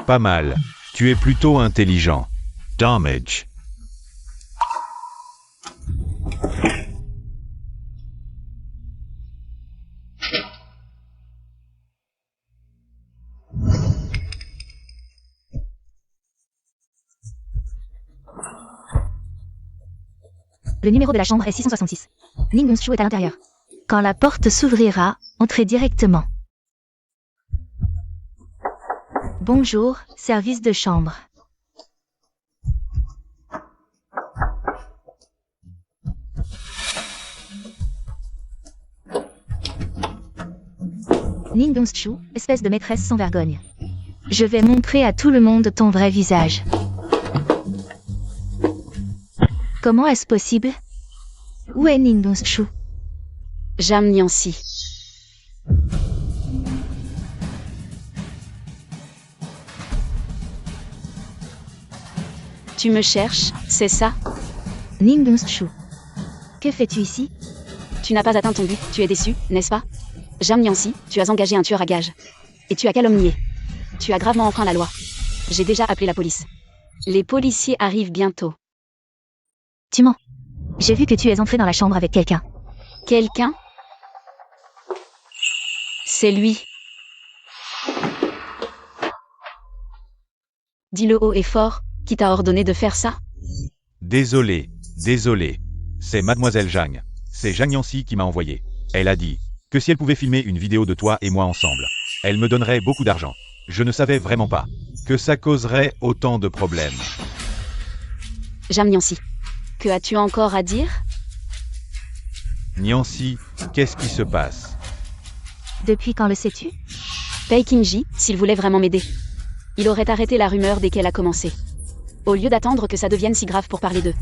Pas mal. Tu es plutôt intelligent. Damage. Le numéro de la chambre est 666. Ning Dongchu est à l'intérieur. Quand la porte s'ouvrira, entrez directement. Bonjour, service de chambre. Ning Dongchu, espèce de maîtresse sans vergogne. Je vais montrer à tout le monde ton vrai visage. Comment est-ce possible? Où est Ning Dongchu? Jam Niancy. Tu me cherches, c'est ça? Ning Dongchu. Que fais-tu ici? Tu n'as pas atteint ton but, tu es déçu, n'est-ce pas? Jam Niancy, tu as engagé un tueur à gages. Et tu as calomnié. Tu as gravement enfreint la loi. J'ai déjà appelé la police. Les policiers arrivent bientôt. Tu mens. J'ai vu que tu es entré dans la chambre avec quelqu'un. Quelqu'un? C'est lui. Dis-le haut et fort, qui t'a ordonné de faire ça? Désolé. C'est Mademoiselle Zhang. C'est Zhang Yancy qui m'a envoyé. Elle a dit que si elle pouvait filmer une vidéo de toi et moi ensemble, elle me donnerait beaucoup d'argent. Je ne savais vraiment pas que ça causerait autant de problèmes. Jam Niancy. Que as-tu encore à dire? Niancy, qu'est-ce qui se passe? Depuis quand le sais-tu? Pei Kinji, s'il voulait vraiment m'aider. Il aurait arrêté la rumeur dès qu'elle a commencé. Au lieu d'attendre que ça devienne si grave pour parler d'eux.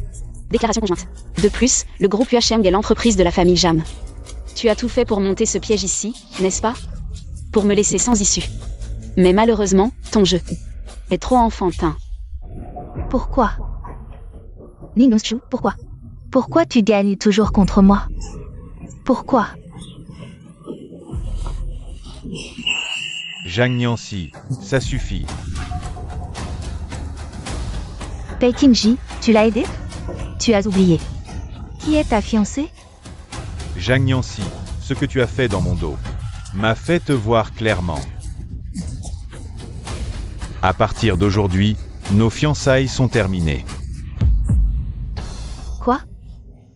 Déclaration conjointe. De plus, le groupe UHM est l'entreprise de la famille Jam. Tu as tout fait pour monter ce piège ici, n'est-ce pas? Pour me laisser sans issue. Mais malheureusement, ton jeu est trop enfantin. Pourquoi? Ningxu, pourquoi? Pourquoi tu gagnes toujours contre moi? Pourquoi? Zhang Nianxi, ça suffit. Peiqingji, tu l'as aidé? Tu as oublié. Qui est ta fiancée? Zhang Nianxi, ce que tu as fait dans mon dos m'a fait te voir clairement. À partir d'aujourd'hui, nos fiançailles sont terminées. Quoi?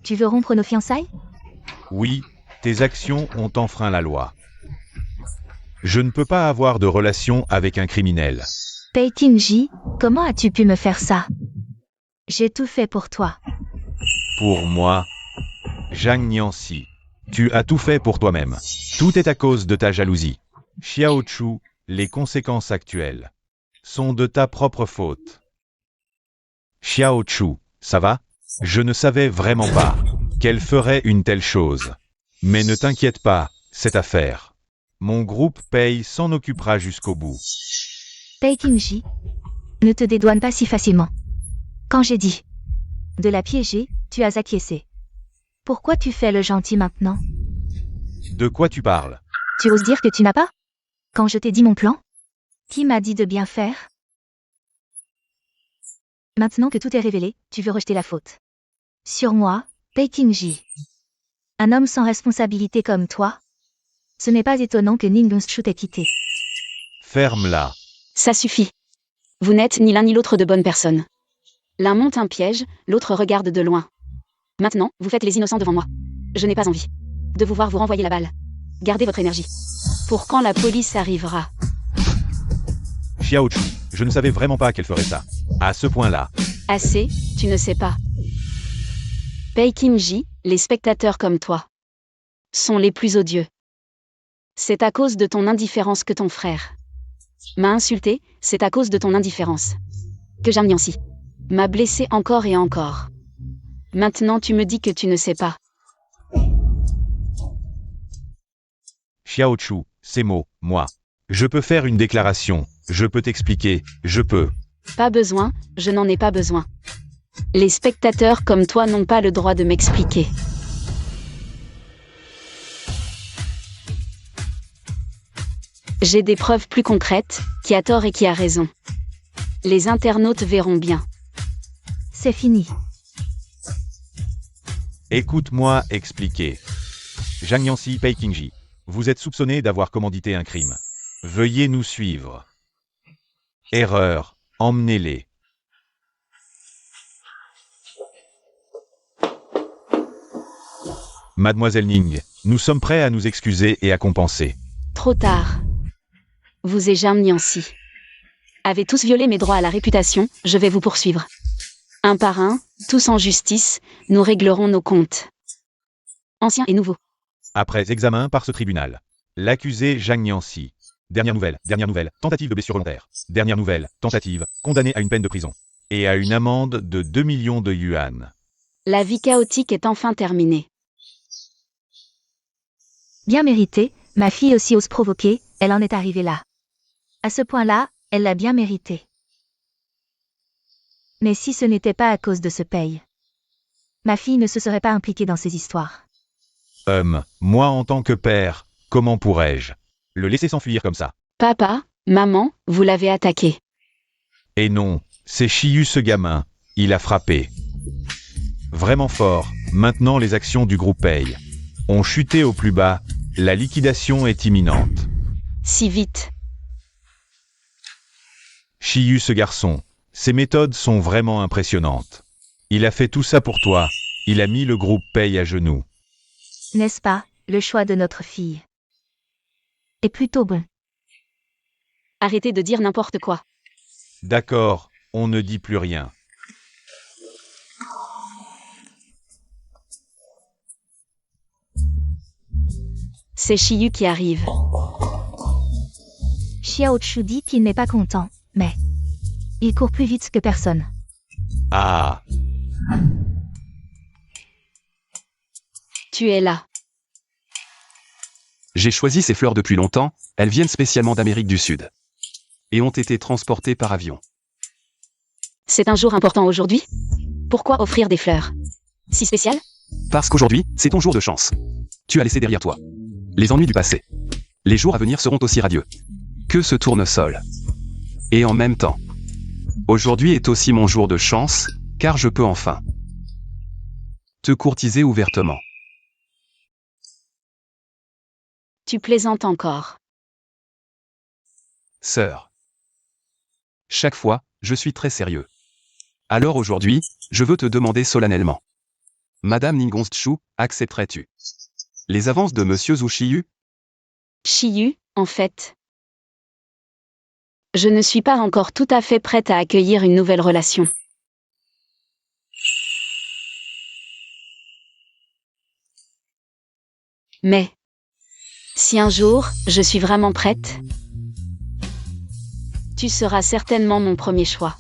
Tu veux rompre nos fiançailles? Oui, tes actions ont enfreint la loi. Je ne peux pas avoir de relation avec un criminel. Peiqingji, comment as-tu pu me faire ça? J'ai tout fait pour toi. Pour moi, Zhang Nianxi, tu as tout fait pour toi-même. Tout est à cause de ta jalousie. Xiao Chu, les conséquences actuelles sont de ta propre faute. Xiao Chu, ça va? Je ne savais vraiment pas qu'elle ferait une telle chose. Mais ne t'inquiète pas, cette affaire. Mon groupe Pei s'en occupera jusqu'au bout. Peiqingji, ne te dédouane pas si facilement. Quand j'ai dit de la piéger, tu as acquiescé. Pourquoi tu fais le gentil maintenant? De quoi tu parles? Tu oses dire que tu n'as pas? Quand je t'ai dit mon plan? Qui m'a dit de bien faire? Maintenant que tout est révélé, tu veux rejeter la faute. Sur moi, Peiqingji. Un homme sans responsabilité comme toi? Ce n'est pas étonnant que Ningxu t'ait quitté. Ferme-la. Ça suffit. Vous n'êtes ni l'un ni l'autre de bonnes personnes. L'un monte un piège, l'autre regarde de loin. Maintenant, vous faites les innocents devant moi. Je n'ai pas envie de vous voir vous renvoyer la balle. Gardez votre énergie. Pour quand la police arrivera? Xiao Chu, je ne savais vraiment pas qu'elle ferait ça. À ce point-là. Assez, tu ne sais pas. Peiqingji, les spectateurs comme toi sont les plus odieux. C'est à cause de ton indifférence que ton frère m'a insulté, c'est à cause de ton indifférence que Zhang Nianxi m'a blessé encore et encore. Maintenant tu me dis que tu ne sais pas. Xiao Chu, ces mots, moi. Je peux faire une déclaration, je peux t'expliquer, je peux. Pas besoin, je n'en ai pas besoin. Les spectateurs comme toi n'ont pas le droit de m'expliquer. J'ai des preuves plus concrètes, qui a tort et qui a raison. Les internautes verront bien. C'est fini. Écoute-moi expliquer. Zhang Nianxi Peiqingji, vous êtes soupçonné d'avoir commandité un crime. Veuillez nous suivre. Erreur, emmenez-les. Mademoiselle Ning, nous sommes prêts à nous excuser et à compenser. Trop tard. Vous et Zhang Nianxi avez tous violé mes droits à la réputation, je vais vous poursuivre. Un par un, tous en justice, nous réglerons nos comptes. Anciens et nouveaux. Après examen par ce tribunal. L'accusé Zhang Nianxi. Dernière nouvelle, tentative de blessure volontaire. Dernière nouvelle, tentative, condamné à une peine de prison. Et à une amende de 2 millions de yuan. La vie chaotique est enfin terminée. Bien mérité, ma fille aussi ose provoquer, elle en est arrivée là. À ce point-là, elle l'a bien mérité. Mais si ce n'était pas à cause de ce paye, ma fille ne se serait pas impliquée dans ces histoires. Moi en tant que père, comment pourrais-je le laisser s'enfuir comme ça? Papa, maman, vous l'avez attaqué. Et non, c'est Chiyu ce gamin, il a frappé. Vraiment fort, maintenant les actions du groupe Pei ont chuté au plus bas, la liquidation est imminente. Si vite. Chiyu ce garçon, ses méthodes sont vraiment impressionnantes. Il a fait tout ça pour toi, il a mis le groupe Pei à genoux. N'est-ce pas, le choix de notre fille est plutôt bon. Arrêtez de dire n'importe quoi. D'accord, on ne dit plus rien. C'est Chiyu qui arrive. Xiao Chu dit qu'il n'est pas content, mais il court plus vite que personne. Ah, Tu es là. J'ai choisi ces fleurs depuis longtemps, elles viennent spécialement d'Amérique du Sud. et ont été transportés par avion. C'est un jour important aujourd'hui? Pourquoi offrir des fleurs? Si spécial? Parce qu'aujourd'hui, c'est ton jour de chance. Tu as laissé derrière toi les ennuis du passé. Les jours à venir seront aussi radieux que ce tournesol. Et en même temps, aujourd'hui est aussi mon jour de chance, car je peux enfin te courtiser ouvertement. Tu plaisantes encore. Sœur. Chaque fois, je suis très sérieux. Alors aujourd'hui, je veux te demander solennellement. Madame Ningonshu, accepterais-tu les avances de Monsieur Zushiyu? Shiyu, en fait. Je ne suis pas encore tout à fait prête à accueillir une nouvelle relation. Mais, si un jour, je suis vraiment prête, tu seras certainement mon premier choix.